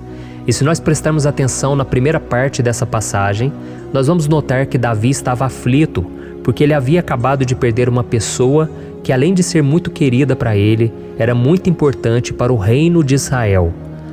E se nós prestarmos atenção na primeira parte dessa passagem, nós vamos notar que Davi estava aflito, porque ele havia acabado de perder uma pessoa que, além de ser muito querida para ele, era muito importante para o reino de Israel.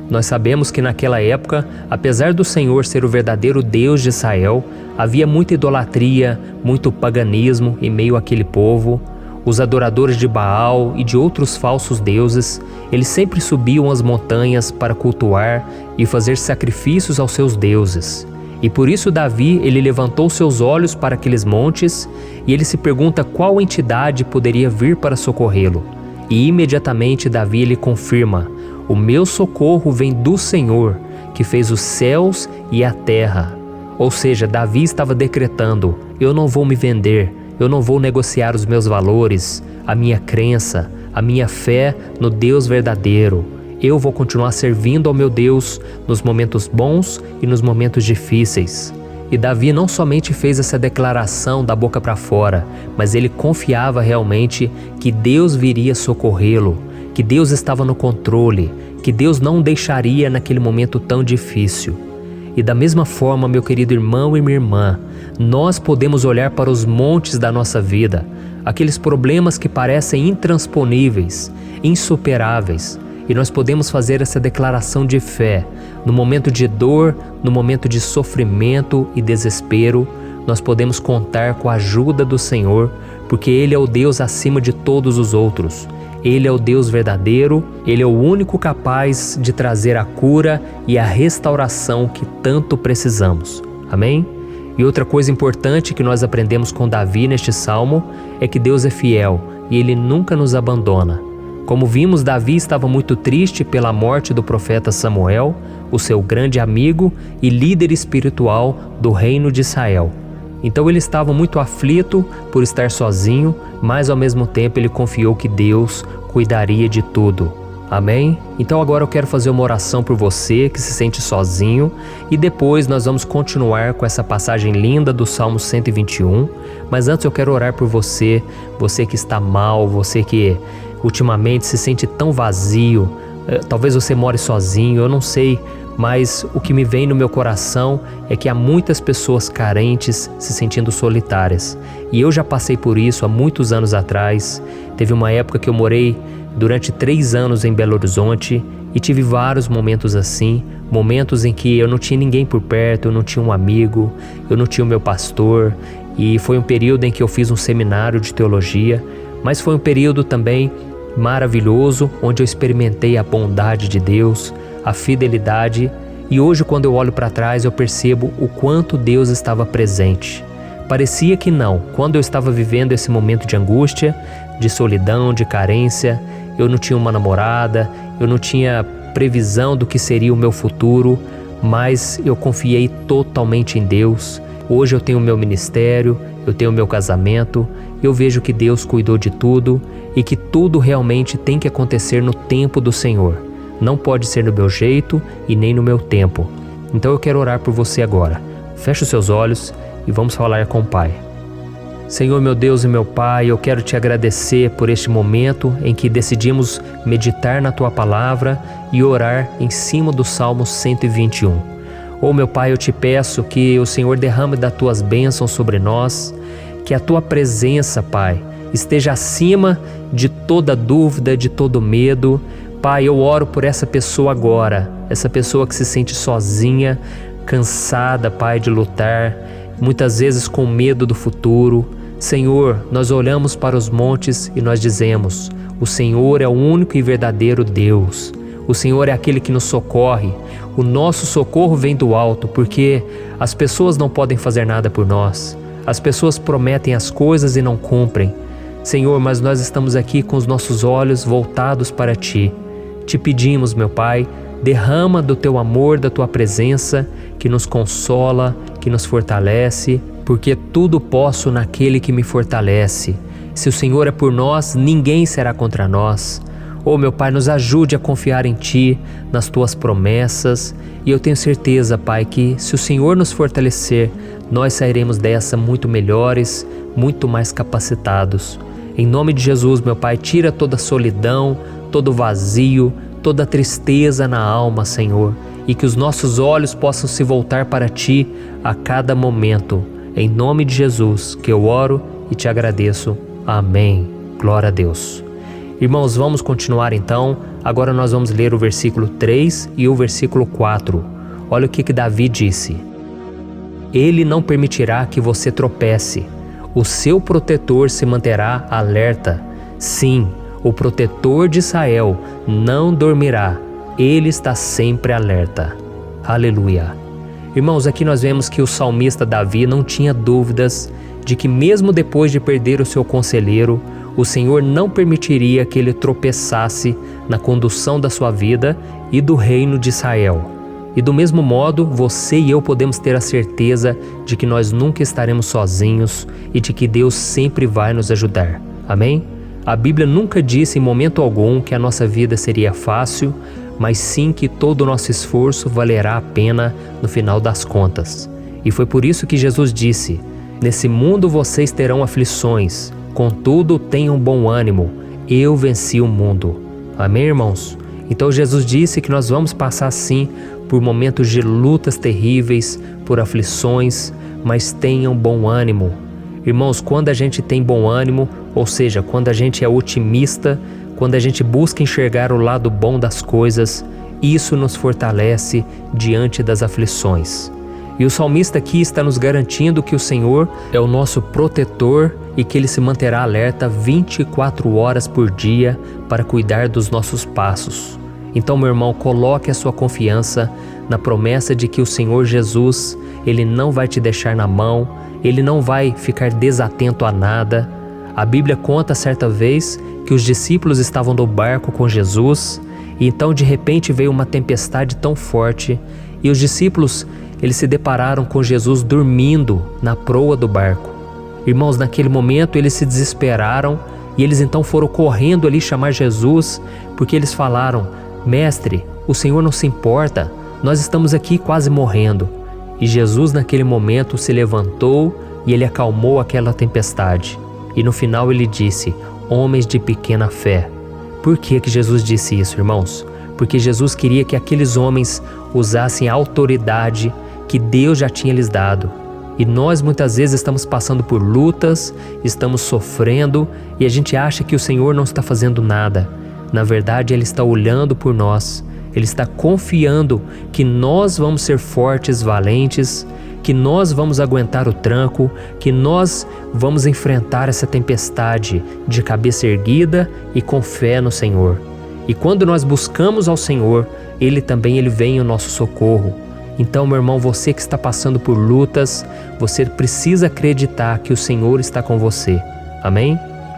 Nós sabemos que naquela época, apesar do Senhor ser o verdadeiro Deus de Israel, havia muita idolatria, muito paganismo em meio àquele povo. Os adoradores de Baal e de outros falsos deuses, eles sempre subiam as montanhas para cultuar e fazer sacrifícios aos seus deuses. E por isso Davi, ele levantou seus olhos para aqueles montes e ele se pergunta qual entidade poderia vir para socorrê-lo. E imediatamente Davi, ele confirma: o meu socorro vem do Senhor, que fez os céus e a terra. Ou seja, Davi estava decretando: eu não vou me vender, eu não vou negociar os meus valores, a minha crença, a minha fé no Deus verdadeiro. Eu vou continuar servindo ao meu Deus nos momentos bons e nos momentos difíceis. E Davi não somente fez essa declaração da boca para fora, mas ele confiava realmente que Deus viria socorrê-lo, que Deus estava no controle, que Deus não o deixaria naquele momento tão difícil. E da mesma forma, meu querido irmão e minha irmã, nós podemos olhar para os montes da nossa vida, aqueles problemas que parecem intransponíveis, insuperáveis, e nós podemos fazer essa declaração de fé. No momento de dor, no momento de sofrimento e desespero, nós podemos contar com a ajuda do Senhor, porque Ele é o Deus acima de todos os outros. Ele é o Deus verdadeiro, Ele é o único capaz de trazer a cura e a restauração que tanto precisamos. Amém? E outra coisa importante que nós aprendemos com Davi neste salmo é que Deus é fiel e Ele nunca nos abandona. Como vimos, Davi estava muito triste pela morte do profeta Samuel, o seu grande amigo e líder espiritual do reino de Israel. Então ele estava muito aflito por estar sozinho, mas ao mesmo tempo ele confiou que Deus cuidaria de tudo. Amém? Então agora eu quero fazer uma oração por você que se sente sozinho e depois nós vamos continuar com essa passagem linda do Salmo 121. Mas antes eu quero orar por você, você que está mal, você que ultimamente se sente tão vazio, talvez você more sozinho, eu não sei, mas o que me vem no meu coração é que há muitas pessoas carentes se sentindo solitárias. E eu já passei por isso há muitos anos atrás. Teve uma época que eu morei durante 3 anos em Belo Horizonte e tive vários momentos assim, momentos em que eu não tinha ninguém por perto, eu não tinha um amigo, eu não tinha o meu pastor, e foi um período em que eu fiz um seminário de teologia, mas foi um período também maravilhoso, onde eu experimentei a bondade de Deus, a fidelidade, e hoje quando eu olho para trás eu percebo o quanto Deus estava presente. parecia que não. Quando eu estava vivendo esse momento de angústia, de solidão, de carência, eu não tinha uma namorada, eu não tinha previsão do que seria o meu futuro, mas eu confiei totalmente em Deus. Hoje eu tenho o meu ministério, eu tenho o meu casamento, eu vejo que Deus cuidou de tudo e que tudo realmente tem que acontecer no tempo do Senhor. Não pode ser no meu jeito e nem no meu tempo. Então eu quero orar por você agora. Feche os seus olhos e vamos falar com o Pai. Senhor, meu Deus e meu Pai, eu quero te agradecer por este momento em que decidimos meditar na Tua Palavra e orar em cima do Salmo 121. Oh, meu Pai, eu te peço que o Senhor derrame das Tuas bênçãos sobre nós, que a Tua presença, Pai, esteja acima de toda dúvida, de todo medo. Pai, eu oro por essa pessoa agora, essa pessoa que se sente sozinha, cansada, Pai, de lutar, muitas vezes com medo do futuro. Senhor, nós olhamos para os montes e nós dizemos: o Senhor é o único e verdadeiro Deus. O Senhor é aquele que nos socorre. O nosso socorro vem do alto, porque as pessoas não podem fazer nada por nós. As pessoas prometem as coisas e não cumprem. Senhor, mas nós estamos aqui com os nossos olhos voltados para Ti. Te pedimos, meu Pai, derrama do Teu amor, da Tua presença, que nos consola, que nos fortalece, porque tudo posso naquele que me fortalece. Se o Senhor é por nós, ninguém será contra nós. Oh, meu Pai, nos ajude a confiar em Ti, nas Tuas promessas, e eu tenho certeza, Pai, que se o Senhor nos fortalecer, nós sairemos dessa muito melhores, muito mais capacitados. Em nome de Jesus, meu Pai, tira toda a solidão, todo vazio, toda a tristeza na alma, Senhor, e que os nossos olhos possam se voltar para Ti a cada momento. Em nome de Jesus que eu oro e te agradeço. Amém. Glória a Deus. Irmãos, vamos continuar então. Agora nós vamos ler o versículo 3 e o versículo 4. Olha o que Davi disse. Ele não permitirá que você tropece. O seu protetor se manterá alerta. Sim, o protetor de Israel não dormirá. Ele está sempre alerta. Aleluia. Irmãos, aqui nós vemos que o salmista Davi não tinha dúvidas de que mesmo depois de perder o seu conselheiro, o Senhor não permitiria que ele tropeçasse na condução da sua vida e do reino de Israel. E do mesmo modo, você e eu podemos ter a certeza de que nós nunca estaremos sozinhos e de que Deus sempre vai nos ajudar. Amém? A Bíblia nunca disse em momento algum que a nossa vida seria fácil, mas sim que todo o nosso esforço valerá a pena no final das contas. E foi por isso que Jesus disse: nesse mundo vocês terão aflições, contudo tenham bom ânimo, eu venci o mundo. Amém, irmãos? Então Jesus disse que nós vamos passar sim por momentos de lutas terríveis, por aflições, mas tenham bom ânimo. Irmãos, quando a gente tem bom ânimo, ou seja, quando a gente é otimista, quando a gente busca enxergar o lado bom das coisas, isso nos fortalece diante das aflições. E o salmista aqui está nos garantindo que o Senhor é o nosso protetor e que Ele se manterá alerta 24 horas por dia para cuidar dos nossos passos. Então, meu irmão, coloque a sua confiança na promessa de que o Senhor Jesus, Ele não vai te deixar na mão, Ele não vai ficar desatento a nada. A Bíblia conta certa vez que os discípulos estavam no barco com Jesus e então de repente veio uma tempestade tão forte e os discípulos eles se depararam com Jesus dormindo na proa do barco. Irmãos, naquele momento eles se desesperaram e eles então foram correndo ali chamar Jesus porque eles falaram: Mestre, o Senhor não se importa, nós estamos aqui quase morrendo. E Jesus naquele momento se levantou e Ele acalmou aquela tempestade. E no final Ele disse: homens de pequena fé. Por que Jesus disse isso, irmãos? Porque Jesus queria que aqueles homens usassem a autoridade que Deus já tinha lhes dado. E nós muitas vezes estamos passando por lutas, estamos sofrendo e a gente acha que o Senhor não está fazendo nada. Na verdade, Ele está olhando por nós. Ele está confiando que nós vamos ser fortes, valentes, que nós vamos aguentar o tranco, que nós vamos enfrentar essa tempestade de cabeça erguida e com fé no Senhor. E quando nós buscamos ao Senhor, Ele vem em nosso socorro. Então, meu irmão, você que está passando por lutas, você precisa acreditar que o Senhor está com você. Amém?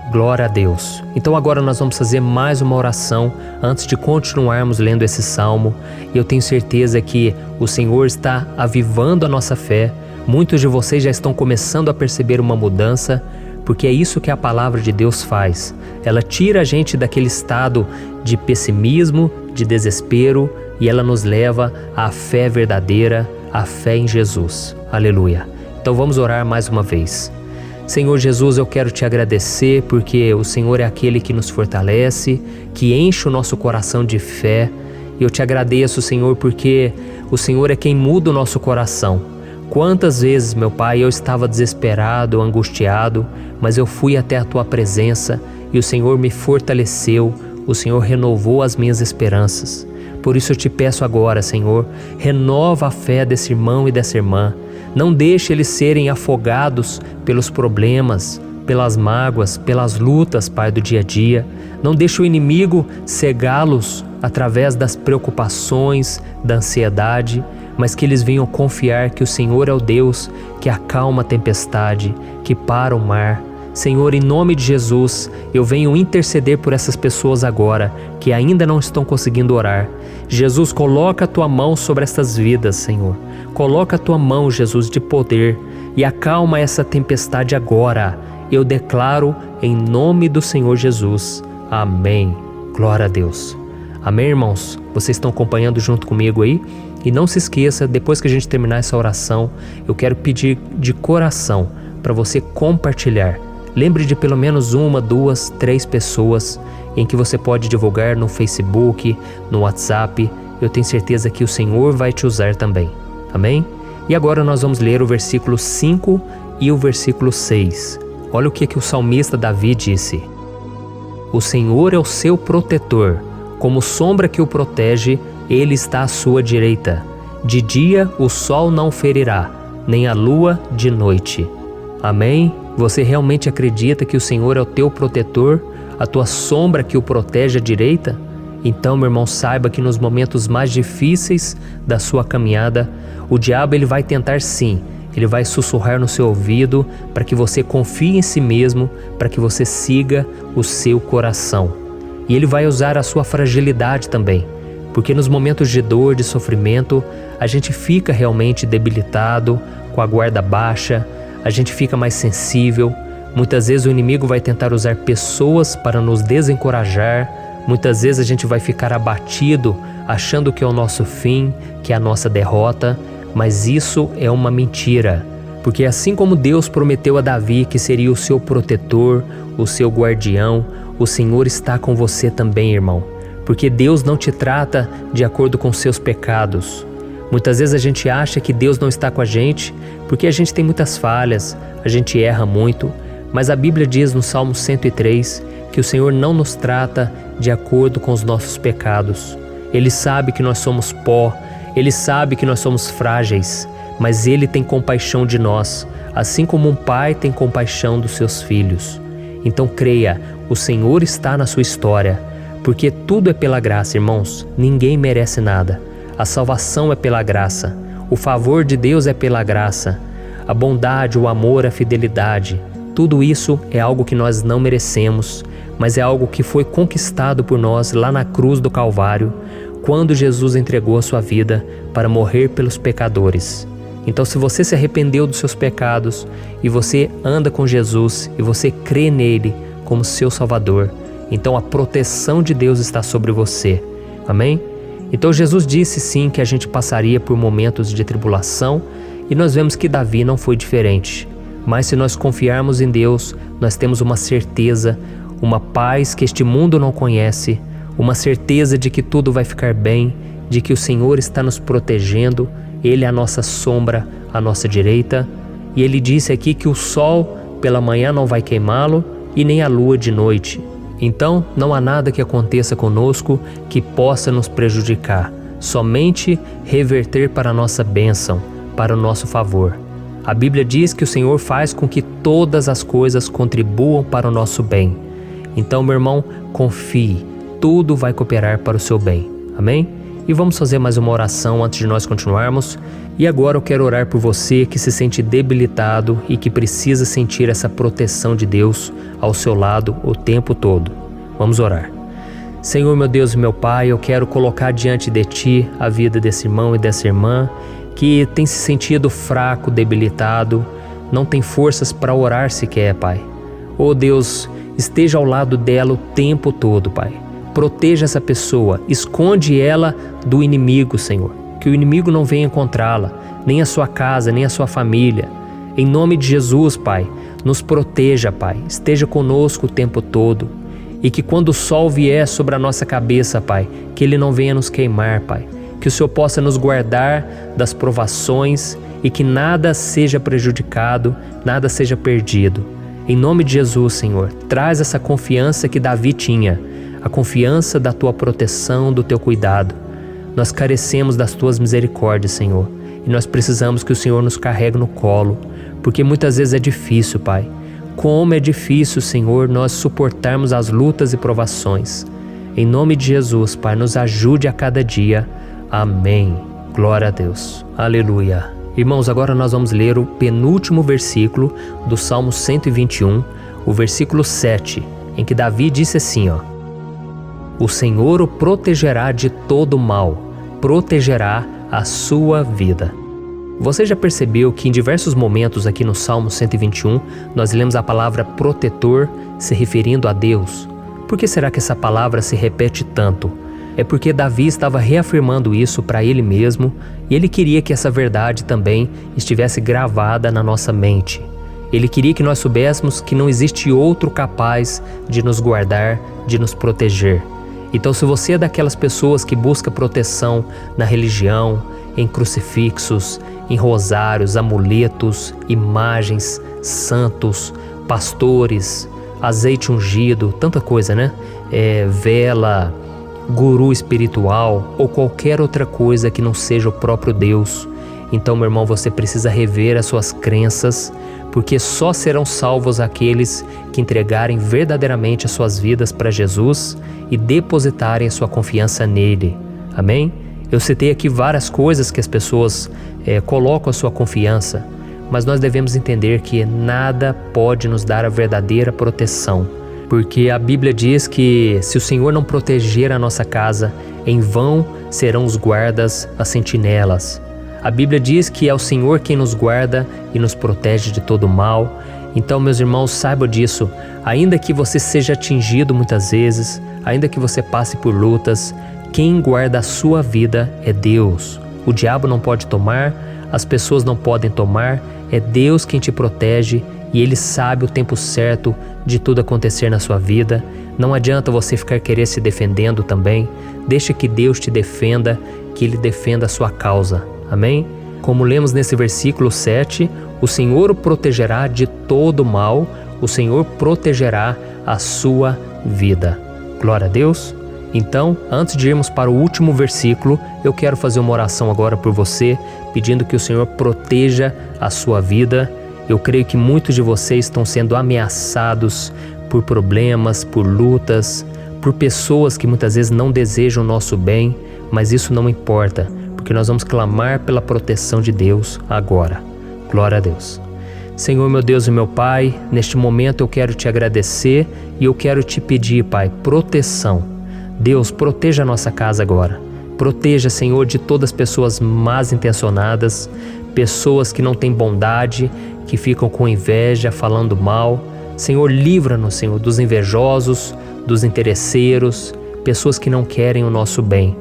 Glória a Deus. Então agora nós vamos fazer mais uma oração antes de continuarmos lendo esse salmo. E eu tenho certeza que o Senhor está avivando a nossa fé. Muitos de vocês já estão começando a perceber uma mudança, porque é isso que a palavra de Deus faz. Ela tira a gente daquele estado de pessimismo, de desespero, e ela nos leva à fé verdadeira, à fé em Jesus. Aleluia. Então vamos orar mais uma vez. Senhor Jesus, eu quero te agradecer porque o Senhor é aquele que nos fortalece, que enche o nosso coração de fé. E eu te agradeço, Senhor, porque o Senhor é quem muda o nosso coração. Quantas vezes, meu Pai, eu estava desesperado, angustiado, mas eu fui até a Tua presença e o Senhor me fortaleceu, o Senhor renovou as minhas esperanças. Por isso eu te peço agora, Senhor, renova a fé desse irmão e dessa irmã. Não deixe eles serem afogados pelos problemas, pelas mágoas, pelas lutas, Pai, do dia a dia. Não deixe o inimigo cegá-los através das preocupações, da ansiedade, mas que eles venham confiar que o Senhor é o Deus que acalma a tempestade, que para o mar. Senhor, em nome de Jesus, eu venho interceder por essas pessoas agora que ainda não estão conseguindo orar. Jesus, coloca a Tua mão sobre essas vidas, Senhor. Coloca a Tua mão, Jesus, de poder e acalma essa tempestade agora. Eu declaro em nome do Senhor Jesus. Amém. Glória a Deus. Amém, irmãos? Vocês estão acompanhando junto comigo aí? E não se esqueça, depois que a gente terminar essa oração, eu quero pedir de coração para você compartilhar. Lembre de pelo menos 1, 2, 3 pessoas em que você pode divulgar no Facebook, no WhatsApp. Eu tenho certeza que o Senhor vai te usar também. Amém? E agora nós vamos ler o versículo 5 e o versículo 6. Olha o que o salmista Davi disse. O Senhor é o seu protetor, como sombra que o protege, Ele está à sua direita. De dia o sol não ferirá, nem a lua de noite. Amém? Você realmente acredita que o Senhor é o teu protetor, a tua sombra que o protege à direita? Então, meu irmão, saiba que nos momentos mais difíceis da sua caminhada, o diabo ele vai tentar sim, ele vai sussurrar no seu ouvido para que você confie em si mesmo, para que você siga o seu coração. E ele vai usar a sua fragilidade também, porque nos momentos de dor, de sofrimento, a gente fica realmente debilitado, com a guarda baixa, a gente fica mais sensível. Muitas vezes o inimigo vai tentar usar pessoas para nos desencorajar. Muitas vezes a gente vai ficar abatido, achando que é o nosso fim, que é a nossa derrota. Mas isso é uma mentira. Porque assim como Deus prometeu a Davi que seria o seu protetor, o seu guardião, o Senhor está com você também, irmão. Porque Deus não te trata de acordo com seus pecados. Muitas vezes a gente acha que Deus não está com a gente porque a gente tem muitas falhas, a gente erra muito, mas a Bíblia diz no Salmo 103 que o Senhor não nos trata de acordo com os nossos pecados. Ele sabe que nós somos pó, Ele sabe que nós somos frágeis, mas Ele tem compaixão de nós, assim como um pai tem compaixão dos seus filhos. Então creia, o Senhor está na sua história, porque tudo é pela graça, irmãos, ninguém merece nada. A salvação é pela graça, o favor de Deus é pela graça, a bondade, o amor, a fidelidade, tudo isso é algo que nós não merecemos, mas é algo que foi conquistado por nós lá na cruz do Calvário, quando Jesus entregou a sua vida para morrer pelos pecadores. Então, se você se arrependeu dos seus pecados e você anda com Jesus e você crê nele como seu Salvador, então a proteção de Deus está sobre você. Amém? Então Jesus disse sim que a gente passaria por momentos de tribulação e nós vemos que Davi não foi diferente. Mas se nós confiarmos em Deus, nós temos uma certeza, uma paz que este mundo não conhece, uma certeza de que tudo vai ficar bem, de que o Senhor está nos protegendo, Ele é a nossa sombra, à nossa direita. E Ele disse aqui que o sol pela manhã não vai queimá-lo e nem a lua de noite. Então, não há nada que aconteça conosco que possa nos prejudicar, somente reverter para a nossa bênção, para o nosso favor. A Bíblia diz que o Senhor faz com que todas as coisas contribuam para o nosso bem. Então, meu irmão, confie, tudo vai cooperar para o seu bem. Amém? E vamos fazer mais uma oração antes de nós continuarmos. E agora eu quero orar por você que se sente debilitado e que precisa sentir essa proteção de Deus ao seu lado o tempo todo. Vamos orar. Senhor, meu Deus e meu Pai, eu quero colocar diante de Ti a vida desse irmão e dessa irmã que tem se sentido fraco, debilitado, não tem forças para orar sequer, Pai. Oh Deus, esteja ao lado dela o tempo todo, Pai. Proteja essa pessoa, esconde ela do inimigo, Senhor. Que o inimigo não venha encontrá-la, nem a sua casa, nem a sua família. Em nome de Jesus, Pai, nos proteja, Pai. Esteja conosco o tempo todo. E que quando o sol vier sobre a nossa cabeça, Pai, que ele não venha nos queimar, Pai. Que o Senhor possa nos guardar das provações e que nada seja prejudicado, nada seja perdido. Em nome de Jesus, Senhor, traz essa confiança que Davi tinha, a confiança da Tua proteção, do Teu cuidado. Nós carecemos das Tuas misericórdias, Senhor, e nós precisamos que o Senhor nos carregue no colo, porque muitas vezes é difícil, Pai. Como é difícil, Senhor, nós suportarmos as lutas e provações. Em nome de Jesus, Pai, nos ajude a cada dia. Amém. Glória a Deus. Aleluia. Irmãos, agora nós vamos ler o penúltimo versículo do Salmo 121, o versículo 7, em que Davi disse assim, O Senhor o protegerá de todo mal, protegerá a sua vida. Você já percebeu que em diversos momentos aqui no Salmo 121, nós lemos a palavra protetor se referindo a Deus? Por que será que essa palavra se repete tanto? É porque Davi estava reafirmando isso para ele mesmo e ele queria que essa verdade também estivesse gravada na nossa mente. Ele queria que nós soubéssemos que não existe outro capaz de nos guardar, de nos proteger. Então, se você é daquelas pessoas que busca proteção na religião, em crucifixos, em rosários, amuletos, imagens, santos, pastores, azeite ungido, tanta coisa, né? Vela, guru espiritual ou qualquer outra coisa que não seja o próprio Deus. Então, meu irmão, você precisa rever as suas crenças, porque só serão salvos aqueles que entregarem verdadeiramente as suas vidas para Jesus e depositarem a sua confiança nele. Amém? Eu citei aqui várias coisas que as pessoas colocam a sua confiança, mas nós devemos entender que nada pode nos dar a verdadeira proteção. Porque a Bíblia diz que se o Senhor não proteger a nossa casa, em vão serão os guardas, as sentinelas. A Bíblia diz que é o Senhor quem nos guarda e nos protege de todo mal. Então, meus irmãos, saibam disso. Ainda que você seja atingido muitas vezes, ainda que você passe por lutas, quem guarda a sua vida é Deus. O diabo não pode tomar, as pessoas não podem tomar, é Deus quem te protege e Ele sabe o tempo certo de tudo acontecer na sua vida. Não adianta você ficar querer se defendendo também. Deixa que Deus te defenda, que Ele defenda a sua causa. Amém? Como lemos nesse versículo 7, o Senhor o protegerá de todo mal, o Senhor protegerá a sua vida. Glória a Deus. Então, antes de irmos para o último versículo, eu quero fazer uma oração agora por você, pedindo que o Senhor proteja a sua vida. Eu creio que muitos de vocês estão sendo ameaçados por problemas, por lutas, por pessoas que muitas vezes não desejam o nosso bem, mas isso não importa, porque nós vamos clamar pela proteção de Deus agora. Glória a Deus. Senhor, meu Deus e meu Pai, neste momento eu quero te agradecer e eu quero te pedir, Pai, proteção. Deus, proteja a nossa casa agora. Proteja, Senhor, de todas as pessoas mal intencionadas, pessoas que não têm bondade, que ficam com inveja, falando mal. Senhor, livra-nos, Senhor, dos invejosos, dos interesseiros, pessoas que não querem o nosso bem.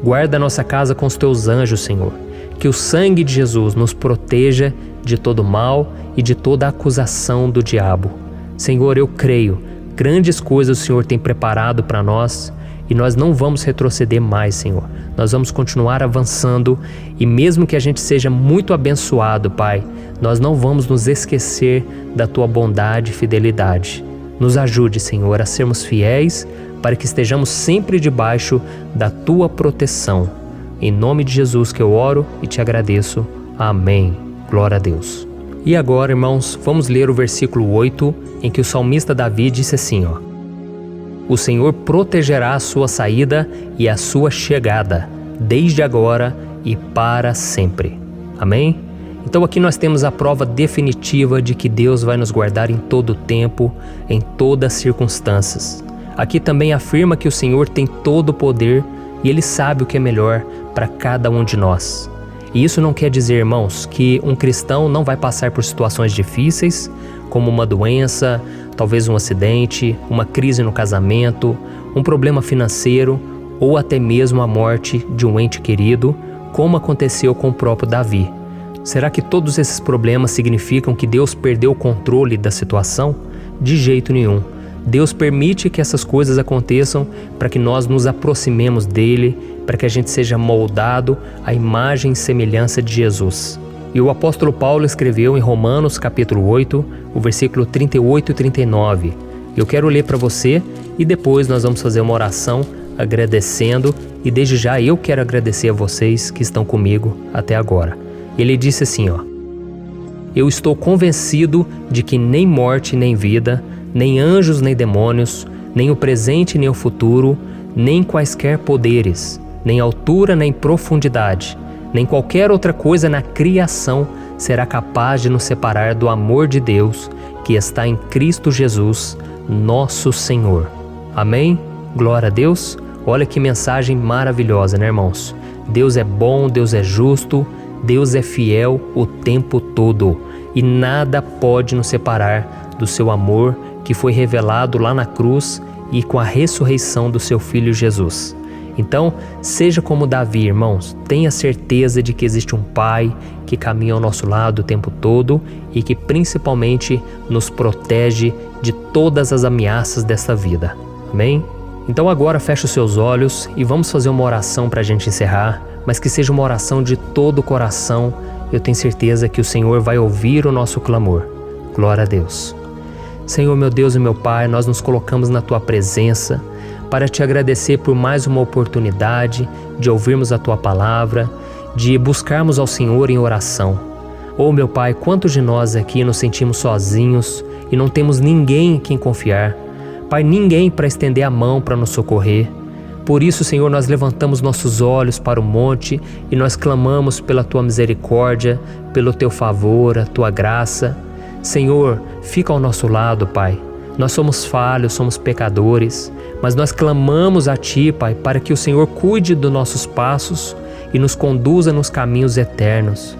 Guarda a nossa casa com os teus anjos, Senhor. Que o sangue de Jesus nos proteja de todo mal e de toda acusação do diabo. Senhor, eu creio, grandes coisas o Senhor tem preparado para nós e nós não vamos retroceder mais, Senhor. Nós vamos continuar avançando e mesmo que a gente seja muito abençoado, Pai, nós não vamos nos esquecer da Tua bondade e fidelidade. Nos ajude, Senhor, a sermos fiéis para que estejamos sempre debaixo da Tua proteção. Em nome de Jesus que eu oro e te agradeço. Amém. Glória a Deus. E agora, irmãos, vamos ler o versículo 8, em que o salmista Davi disse assim, O Senhor protegerá a sua saída e a sua chegada, desde agora e para sempre. Amém? Então aqui nós temos a prova definitiva de que Deus vai nos guardar em todo o tempo, em todas as circunstâncias. Aqui também afirma que o Senhor tem todo o poder e Ele sabe o que é melhor para cada um de nós. E isso não quer dizer, irmãos, que um cristão não vai passar por situações difíceis, como uma doença, talvez um acidente, uma crise no casamento, um problema financeiro ou até mesmo a morte de um ente querido, como aconteceu com o próprio Davi. Será que todos esses problemas significam que Deus perdeu o controle da situação? De jeito nenhum. Deus permite que essas coisas aconteçam para que nós nos aproximemos dele, para que a gente seja moldado à imagem e semelhança de Jesus. E o apóstolo Paulo escreveu em Romanos capítulo 8, o versículo 38 e 39. Eu quero ler para você e depois nós vamos fazer uma oração agradecendo, e desde já eu quero agradecer a vocês que estão comigo até agora. Ele disse assim, Eu estou convencido de que nem morte nem vida, nem anjos nem demônios, nem o presente nem o futuro, nem quaisquer poderes, nem altura nem profundidade, nem qualquer outra coisa na criação será capaz de nos separar do amor de Deus que está em Cristo Jesus, nosso Senhor. Amém? Glória a Deus. Olha que mensagem maravilhosa, né, irmãos? Deus é bom, Deus é justo, Deus é fiel o tempo todo e nada pode nos separar do seu amor que foi revelado lá na cruz e com a ressurreição do seu Filho Jesus. Então, seja como Davi, irmãos, tenha certeza de que existe um Pai que caminha ao nosso lado o tempo todo e que principalmente nos protege de todas as ameaças desta vida. Amém? Então agora feche os seus olhos e vamos fazer uma oração para a gente encerrar, mas que seja uma oração de todo o coração. Eu tenho certeza que o Senhor vai ouvir o nosso clamor. Glória a Deus. Senhor, meu Deus e meu Pai, nós nos colocamos na Tua presença para Te agradecer por mais uma oportunidade de ouvirmos a Tua palavra, de buscarmos ao Senhor em oração. Oh, meu Pai, quantos de nós aqui nos sentimos sozinhos e não temos ninguém em quem confiar. Pai, ninguém para estender a mão para nos socorrer. Por isso, Senhor, nós levantamos nossos olhos para o monte e nós clamamos pela Tua misericórdia, pelo Teu favor, a Tua graça. Senhor, fica ao nosso lado, Pai. Nós somos falhos, somos pecadores, mas nós clamamos a Ti, Pai, para que o Senhor cuide dos nossos passos e nos conduza nos caminhos eternos.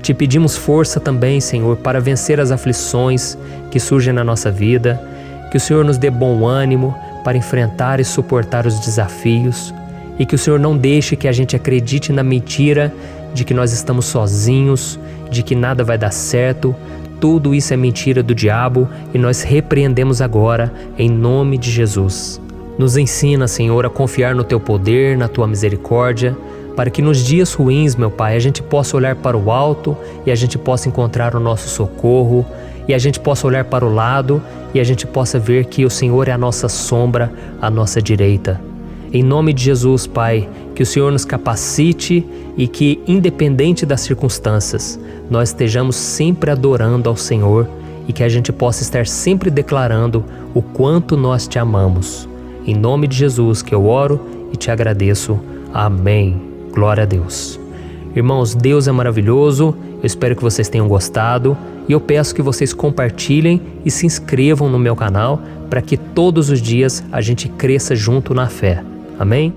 Te pedimos força também, Senhor, para vencer as aflições que surgem na nossa vida, que o Senhor nos dê bom ânimo para enfrentar e suportar os desafios e que o Senhor não deixe que a gente acredite na mentira de que nós estamos sozinhos, de que nada vai dar certo. Tudo isso é mentira do diabo e nós repreendemos agora em nome de Jesus. Nos ensina, Senhor, a confiar no Teu poder, na Tua misericórdia, para que nos dias ruins, meu Pai, a gente possa olhar para o alto e a gente possa encontrar o nosso socorro, e a gente possa olhar para o lado e a gente possa ver que o Senhor é a nossa sombra, a nossa direita. Em nome de Jesus, Pai, que o Senhor nos capacite e que, independente das circunstâncias, nós estejamos sempre adorando ao Senhor e que a gente possa estar sempre declarando o quanto nós Te amamos. Em nome de Jesus que eu oro e Te agradeço. Amém. Glória a Deus. Irmãos, Deus é maravilhoso. Eu espero que vocês tenham gostado e eu peço que vocês compartilhem e se inscrevam no meu canal para que todos os dias a gente cresça junto na fé. Amém?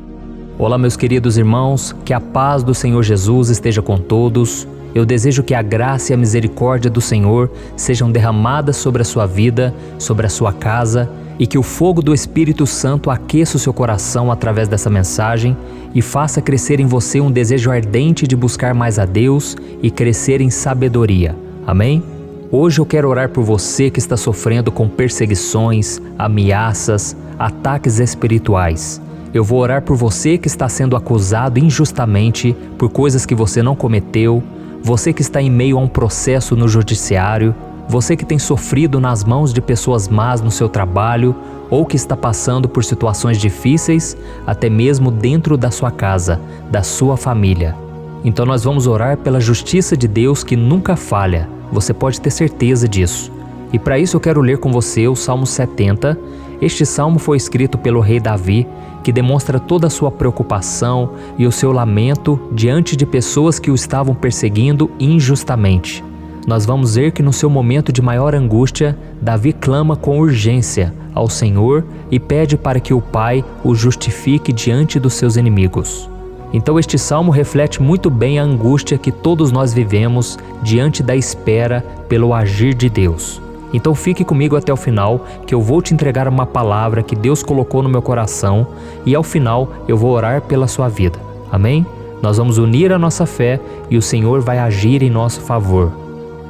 Olá, meus queridos irmãos, que a paz do Senhor Jesus esteja com todos. Eu desejo que a graça e a misericórdia do Senhor sejam derramadas sobre a sua vida, sobre a sua casa, e que o fogo do Espírito Santo aqueça o seu coração através dessa mensagem e faça crescer em você um desejo ardente de buscar mais a Deus e crescer em sabedoria. Amém? Hoje eu quero orar por você que está sofrendo com perseguições, ameaças, ataques espirituais. Eu vou orar por você que está sendo acusado injustamente por coisas que você não cometeu, você que está em meio a um processo no judiciário, você que tem sofrido nas mãos de pessoas más no seu trabalho ou que está passando por situações difíceis, até mesmo dentro da sua casa, da sua família. Então nós vamos orar pela justiça de Deus que nunca falha, você pode ter certeza disso. E para isso eu quero ler com você o Salmo 70. Este salmo foi escrito pelo rei Davi que demonstra toda a sua preocupação e o seu lamento diante de pessoas que o estavam perseguindo injustamente. Nós vamos ver que no seu momento de maior angústia, Davi clama com urgência ao Senhor e pede para que o Pai o justifique diante dos seus inimigos. Então este salmo reflete muito bem a angústia que todos nós vivemos diante da espera pelo agir de Deus. Então fique comigo até o final, que eu vou te entregar uma palavra que Deus colocou no meu coração e ao final eu vou orar pela sua vida. Amém? Nós vamos unir a nossa fé e o Senhor vai agir em nosso favor.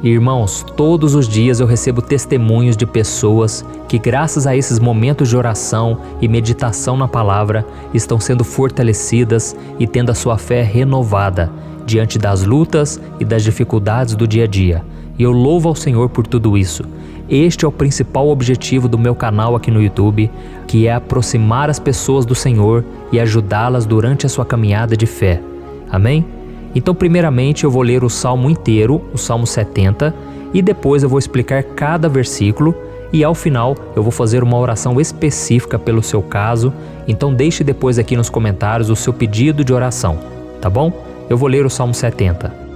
Irmãos, todos os dias eu recebo testemunhos de pessoas que, graças a esses momentos de oração e meditação na palavra, estão sendo fortalecidas e tendo a sua fé renovada diante das lutas e das dificuldades do dia a dia. E eu louvo ao Senhor por tudo isso. Este é o principal objetivo do meu canal aqui no YouTube, que é aproximar as pessoas do Senhor e ajudá-las durante a sua caminhada de fé. Amém? Então, primeiramente, eu vou ler o Salmo inteiro, o Salmo 70, e depois eu vou explicar cada versículo e ao final eu vou fazer uma oração específica pelo seu caso. Então deixe depois aqui nos comentários o seu pedido de oração, tá bom? Eu vou ler o Salmo 70.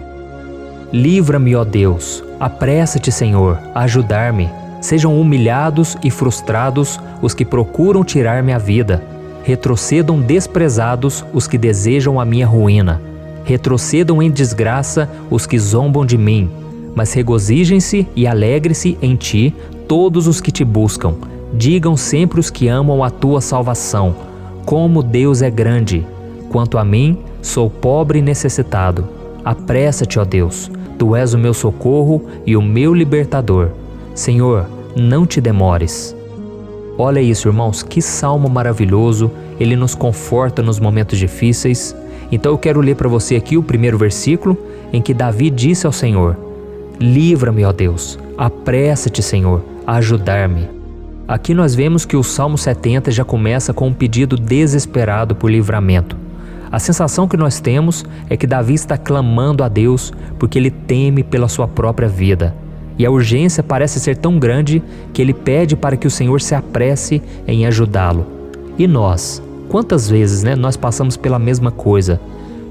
Livra-me, ó Deus, apressa-te, Senhor, a ajudar-me. Sejam humilhados e frustrados os que procuram tirar-me a vida. Retrocedam desprezados os que desejam a minha ruína. Retrocedam em desgraça os que zombam de mim, mas regozijem-se e alegre-se em ti todos os que te buscam. Digam sempre os que amam a tua salvação, como Deus é grande. Quanto a mim, sou pobre e necessitado. Apressa-te, ó Deus, tu és o meu socorro e o meu libertador. Senhor, não te demores. Olha isso, irmãos, que salmo maravilhoso, ele nos conforta nos momentos difíceis. Então eu quero ler para você aqui o primeiro versículo, em que Davi disse ao Senhor: livra-me, ó Deus, apressa-te, Senhor, a ajudar-me. Aqui nós vemos que o Salmo 70 já começa com um pedido desesperado por livramento. A sensação que nós temos é que Davi está clamando a Deus porque ele teme pela sua própria vida. E a urgência parece ser tão grande que ele pede para que o Senhor se apresse em ajudá-lo. E nós? Quantas vezes nós passamos pela mesma coisa?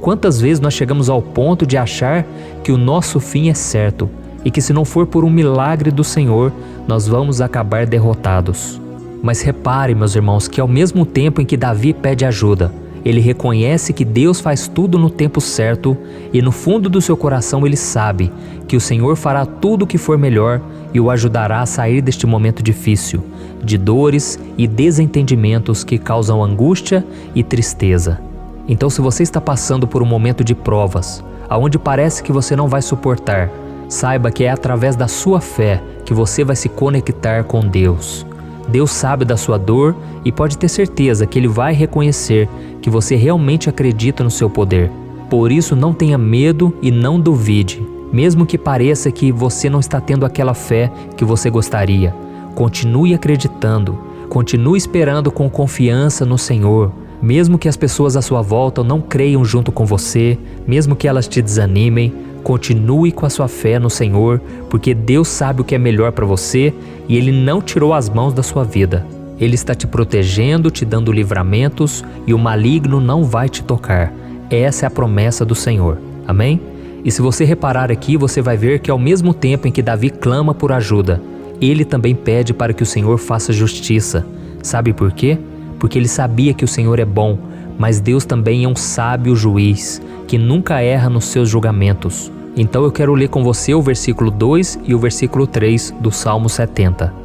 Quantas vezes nós chegamos ao ponto de achar que o nosso fim é certo e que se não for por um milagre do Senhor, nós vamos acabar derrotados? Mas repare, meus irmãos, que ao mesmo tempo em que Davi pede ajuda, ele reconhece que Deus faz tudo no tempo certo e no fundo do seu coração ele sabe que o Senhor fará tudo o que for melhor e o ajudará a sair deste momento difícil, de dores e desentendimentos que causam angústia e tristeza. Então, se você está passando por um momento de provas, aonde parece que você não vai suportar, saiba que é através da sua fé que você vai se conectar com Deus. Deus sabe da sua dor e pode ter certeza que Ele vai reconhecer que você realmente acredita no seu poder. Por isso, não tenha medo e não duvide, mesmo que pareça que você não está tendo aquela fé que você gostaria. Continue acreditando, continue esperando com confiança no Senhor. Mesmo que as pessoas à sua volta não creiam junto com você, mesmo que elas te desanimem, continue com a sua fé no Senhor, porque Deus sabe o que é melhor para você e Ele não tirou as mãos da sua vida. Ele está te protegendo, te dando livramentos e o maligno não vai te tocar. Essa é a promessa do Senhor. Amém? E se você reparar aqui, você vai ver que ao mesmo tempo em que Davi clama por ajuda, ele também pede para que o Senhor faça justiça. Sabe por quê? Porque ele sabia que o Senhor é bom, mas Deus também é um sábio juiz, que nunca erra nos seus julgamentos. Então eu quero ler com você o versículo 2 e o versículo 3 do Salmo 70.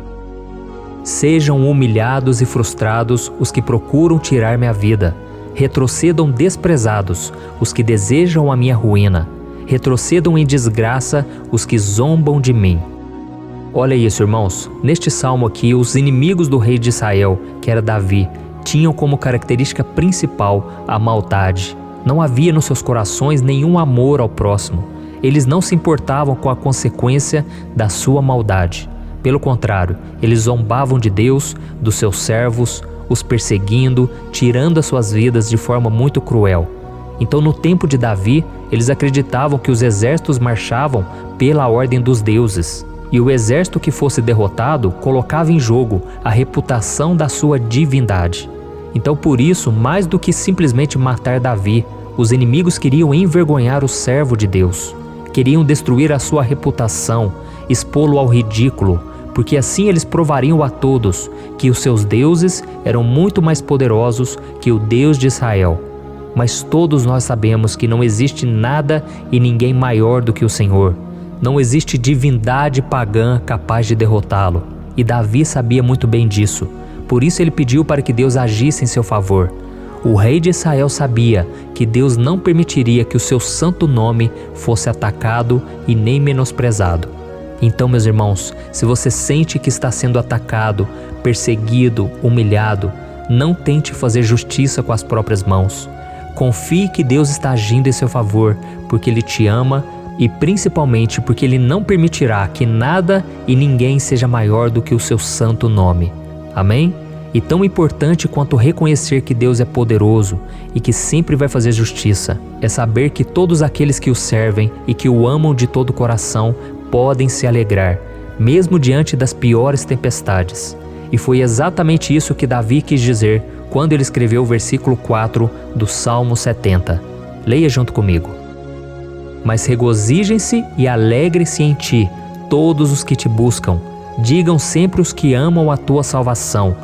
Sejam humilhados e frustrados os que procuram tirar-me a vida. Retrocedam desprezados os que desejam a minha ruína. Retrocedam em desgraça os que zombam de mim. Olha isso, irmãos. Neste salmo aqui, os inimigos do rei de Israel, que era Davi, tinham como característica principal a maldade. Não havia nos seus corações nenhum amor ao próximo. Eles não se importavam com a consequência da sua maldade. Pelo contrário, eles zombavam de Deus, dos seus servos, os perseguindo, tirando as suas vidas de forma muito cruel. Então, no tempo de Davi, eles acreditavam que os exércitos marchavam pela ordem dos deuses. E o exército que fosse derrotado colocava em jogo a reputação da sua divindade. Então, por isso, mais do que simplesmente matar Davi, os inimigos queriam envergonhar o servo de Deus. Queriam destruir a sua reputação, expô-lo ao ridículo, porque assim eles provariam a todos que os seus deuses eram muito mais poderosos que o Deus de Israel. Mas todos nós sabemos que não existe nada e ninguém maior do que o Senhor. Não existe divindade pagã capaz de derrotá-lo. E Davi sabia muito bem disso. Por isso ele pediu para que Deus agisse em seu favor. O rei de Israel sabia que Deus não permitiria que o seu santo nome fosse atacado e nem menosprezado. Então, meus irmãos, se você sente que está sendo atacado, perseguido, humilhado, não tente fazer justiça com as próprias mãos. Confie que Deus está agindo em seu favor, porque Ele te ama e principalmente porque Ele não permitirá que nada e ninguém seja maior do que o seu santo nome. Amém? E tão importante quanto reconhecer que Deus é poderoso e que sempre vai fazer justiça, é saber que todos aqueles que o servem e que o amam de todo o coração podem se alegrar, mesmo diante das piores tempestades. E foi exatamente isso que Davi quis dizer quando ele escreveu o versículo 4 do Salmo 70. Leia junto comigo. Mas regozijem-se e alegrem-se em ti, todos os que te buscam. Digam sempre os que amam a tua salvação,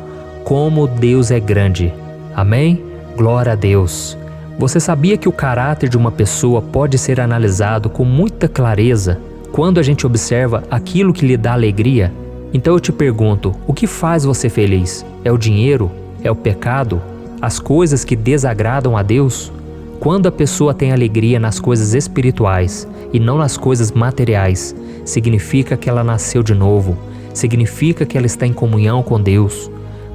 como Deus é grande. Amém? Glória a Deus. Você sabia que o caráter de uma pessoa pode ser analisado com muita clareza quando a gente observa aquilo que lhe dá alegria? Então eu te pergunto, o que faz você feliz? É o dinheiro? É o pecado? As coisas que desagradam a Deus? Quando a pessoa tem alegria nas coisas espirituais e não nas coisas materiais, significa que ela nasceu de novo, significa que ela está em comunhão com Deus.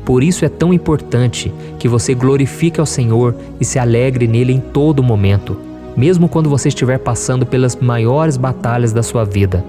Por isso é tão importante que você glorifique ao Senhor e se alegre nele em todo momento, mesmo quando você estiver passando pelas maiores batalhas da sua vida.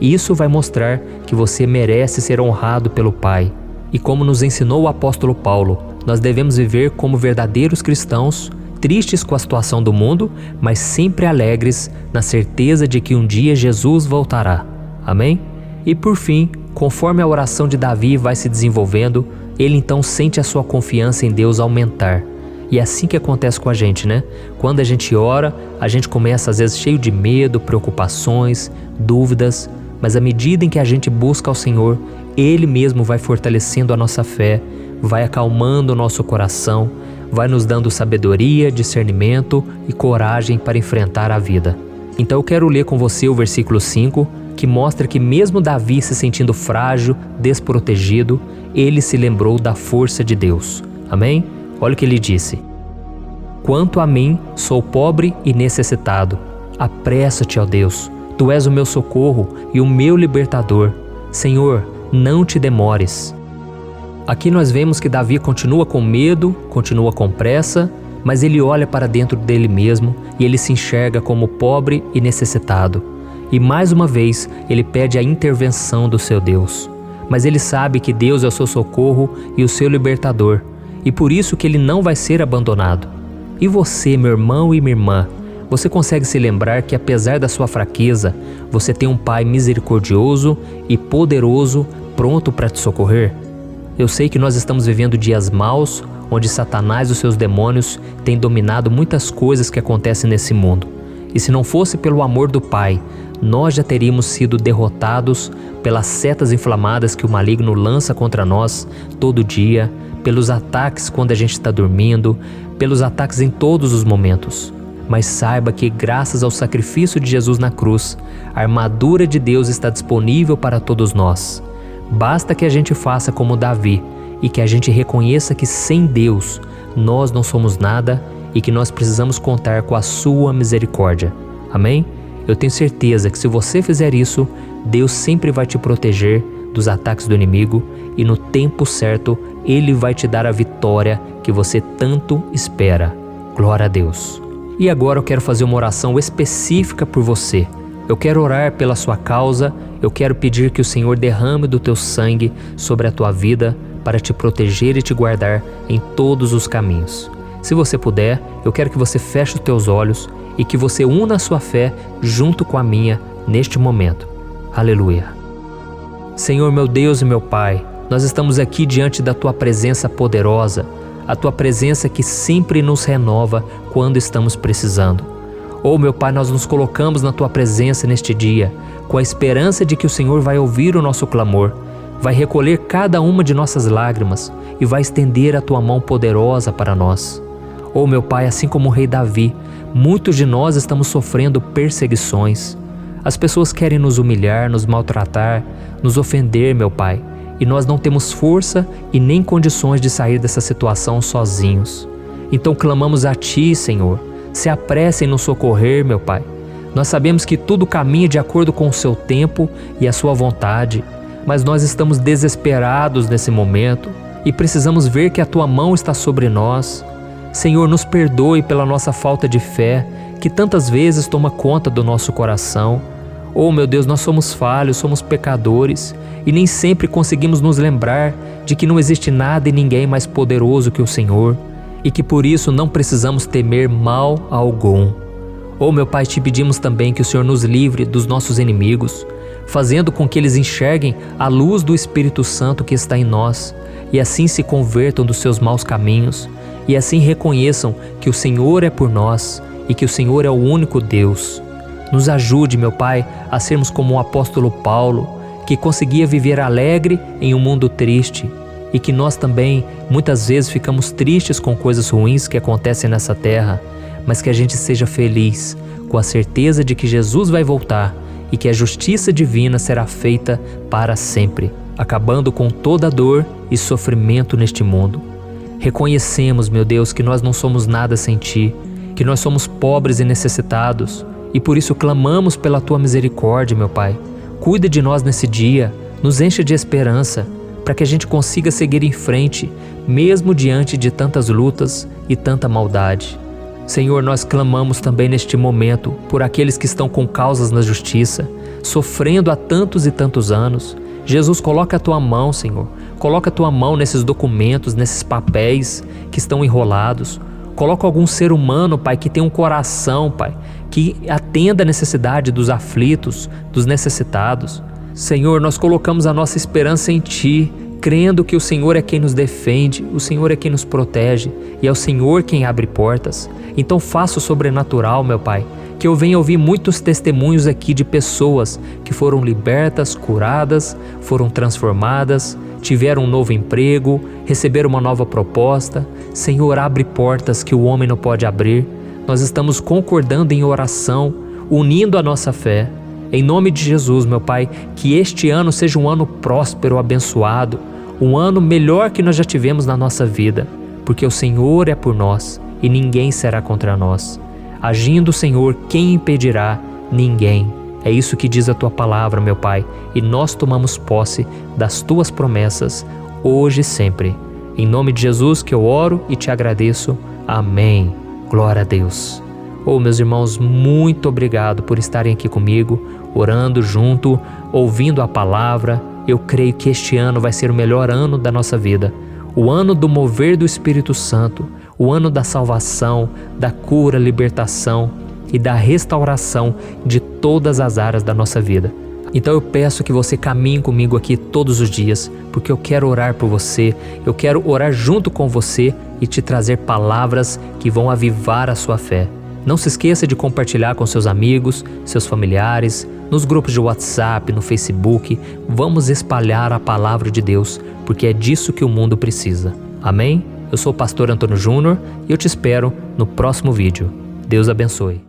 Isso vai mostrar que você merece ser honrado pelo Pai. E como nos ensinou o apóstolo Paulo, nós devemos viver como verdadeiros cristãos, tristes com a situação do mundo, mas sempre alegres na certeza de que um dia Jesus voltará. Amém? E por fim, conforme a oração de Davi vai se desenvolvendo, ele então sente a sua confiança em Deus aumentar. E é assim que acontece com a gente, né? Quando a gente ora, a gente começa às vezes cheio de medo, preocupações, dúvidas, mas à medida em que a gente busca ao Senhor, Ele mesmo vai fortalecendo a nossa fé, vai acalmando o nosso coração, vai nos dando sabedoria, discernimento e coragem para enfrentar a vida. Então eu quero ler com você o versículo 5, que mostra que mesmo Davi se sentindo frágil, desprotegido, ele se lembrou da força de Deus. Amém? Olha o que ele disse. Quanto a mim, sou pobre e necessitado. Apressa-te, ó Deus. Tu és o meu socorro e o meu libertador. Senhor, não te demores. Aqui nós vemos que Davi continua com medo, continua com pressa, mas ele olha para dentro dele mesmo e ele se enxerga como pobre e necessitado. E mais uma vez, ele pede a intervenção do seu Deus. Mas ele sabe que Deus é o seu socorro e o seu libertador, e por isso que ele não vai ser abandonado. E você, meu irmão e minha irmã, você consegue se lembrar que apesar da sua fraqueza, você tem um Pai misericordioso e poderoso pronto para te socorrer? Eu sei que nós estamos vivendo dias maus, onde Satanás e os seus demônios têm dominado muitas coisas que acontecem nesse mundo. E se não fosse pelo amor do Pai, nós já teríamos sido derrotados pelas setas inflamadas que o maligno lança contra nós todo dia, pelos ataques quando a gente está dormindo, pelos ataques em todos os momentos. Mas saiba que graças ao sacrifício de Jesus na cruz, a armadura de Deus está disponível para todos nós. Basta que a gente faça como Davi e que a gente reconheça que sem Deus nós não somos nada e que nós precisamos contar com a sua misericórdia. Amém? Eu tenho certeza que se você fizer isso, Deus sempre vai te proteger dos ataques do inimigo e no tempo certo Ele vai te dar a vitória que você tanto espera. Glória a Deus. E agora eu quero fazer uma oração específica por você. Eu quero orar pela sua causa, eu quero pedir que o Senhor derrame do teu sangue sobre a tua vida para te proteger e te guardar em todos os caminhos. Se você puder, eu quero que você feche os teus olhos e que você una a sua fé junto com a minha neste momento. Aleluia. Senhor, meu Deus e meu Pai, nós estamos aqui diante da Tua presença poderosa, a Tua presença que sempre nos renova quando estamos precisando. Oh, meu Pai, nós nos colocamos na Tua presença neste dia, com a esperança de que o Senhor vai ouvir o nosso clamor, vai recolher cada uma de nossas lágrimas e vai estender a Tua mão poderosa para nós. Oh, meu Pai, assim como o rei Davi, muitos de nós estamos sofrendo perseguições. As pessoas querem nos humilhar, nos maltratar, nos ofender, meu Pai, e nós não temos força e nem condições de sair dessa situação sozinhos. Então clamamos a Ti, Senhor, se apresse em nos socorrer, meu Pai. Nós sabemos que tudo caminha de acordo com o Seu tempo e a Sua vontade, mas nós estamos desesperados nesse momento e precisamos ver que a Tua mão está sobre nós. Senhor, nos perdoe pela nossa falta de fé, que tantas vezes toma conta do nosso coração. Oh, meu Deus, nós somos falhos, somos pecadores e nem sempre conseguimos nos lembrar de que não existe nada e ninguém mais poderoso que o Senhor e que por isso não precisamos temer mal algum. Oh, meu Pai, te pedimos também que o Senhor nos livre dos nossos inimigos, fazendo com que eles enxerguem a luz do Espírito Santo que está em nós e assim se convertam dos seus maus caminhos e assim reconheçam que o Senhor é por nós e que o Senhor é o único Deus. Nos ajude, meu Pai, a sermos como o apóstolo Paulo, que conseguia viver alegre em um mundo triste e que nós também muitas vezes ficamos tristes com coisas ruins que acontecem nessa terra, mas que a gente seja feliz com a certeza de que Jesus vai voltar e que a justiça divina será feita para sempre, acabando com toda dor e sofrimento neste mundo. Reconhecemos, meu Deus, que nós não somos nada sem Ti, que nós somos pobres e necessitados, e por isso clamamos pela Tua misericórdia, meu Pai. Cuida de nós nesse dia, nos enche de esperança, para que a gente consiga seguir em frente, mesmo diante de tantas lutas e tanta maldade. Senhor, nós clamamos também neste momento por aqueles que estão com causas na justiça, sofrendo há tantos e tantos anos. Jesus, coloca a Tua mão, Senhor. Coloca a Tua mão nesses documentos, nesses papéis que estão enrolados. Coloca algum ser humano, Pai, que tem um coração, Pai, que atenda a necessidade dos aflitos, dos necessitados. Senhor, nós colocamos a nossa esperança em Ti, crendo que o Senhor é quem nos defende, o Senhor é quem nos protege e é o Senhor quem abre portas. Então faça o sobrenatural, meu Pai, que eu venha ouvir muitos testemunhos aqui de pessoas que foram libertas, curadas, foram transformadas, tiveram um novo emprego, receberam uma nova proposta. Senhor, abre portas que o homem não pode abrir. Nós estamos concordando em oração, unindo a nossa fé. Em nome de Jesus, meu Pai, que este ano seja um ano próspero, abençoado, um ano melhor que nós já tivemos na nossa vida, porque o Senhor é por nós e ninguém será contra nós. Agindo o Senhor, quem impedirá? Ninguém. É isso que diz a Tua palavra, meu Pai, e nós tomamos posse das Tuas promessas, hoje e sempre. Em nome de Jesus que eu oro e te agradeço. Amém. Glória a Deus. Oh, meus irmãos, muito obrigado por estarem aqui comigo, orando junto, ouvindo a palavra. Eu creio que este ano vai ser o melhor ano da nossa vida. O ano do mover do Espírito Santo, o ano da salvação, da cura, libertação e da restauração de todas as áreas da nossa vida. Então eu peço que você caminhe comigo aqui todos os dias, porque eu quero orar por você, eu quero orar junto com você e te trazer palavras que vão avivar a sua fé. Não se esqueça de compartilhar com seus amigos, seus familiares, nos grupos de WhatsApp, no Facebook. Vamos espalhar a palavra de Deus, porque é disso que o mundo precisa. Amém? Eu sou o pastor Antônio Júnior e eu te espero no próximo vídeo. Deus abençoe.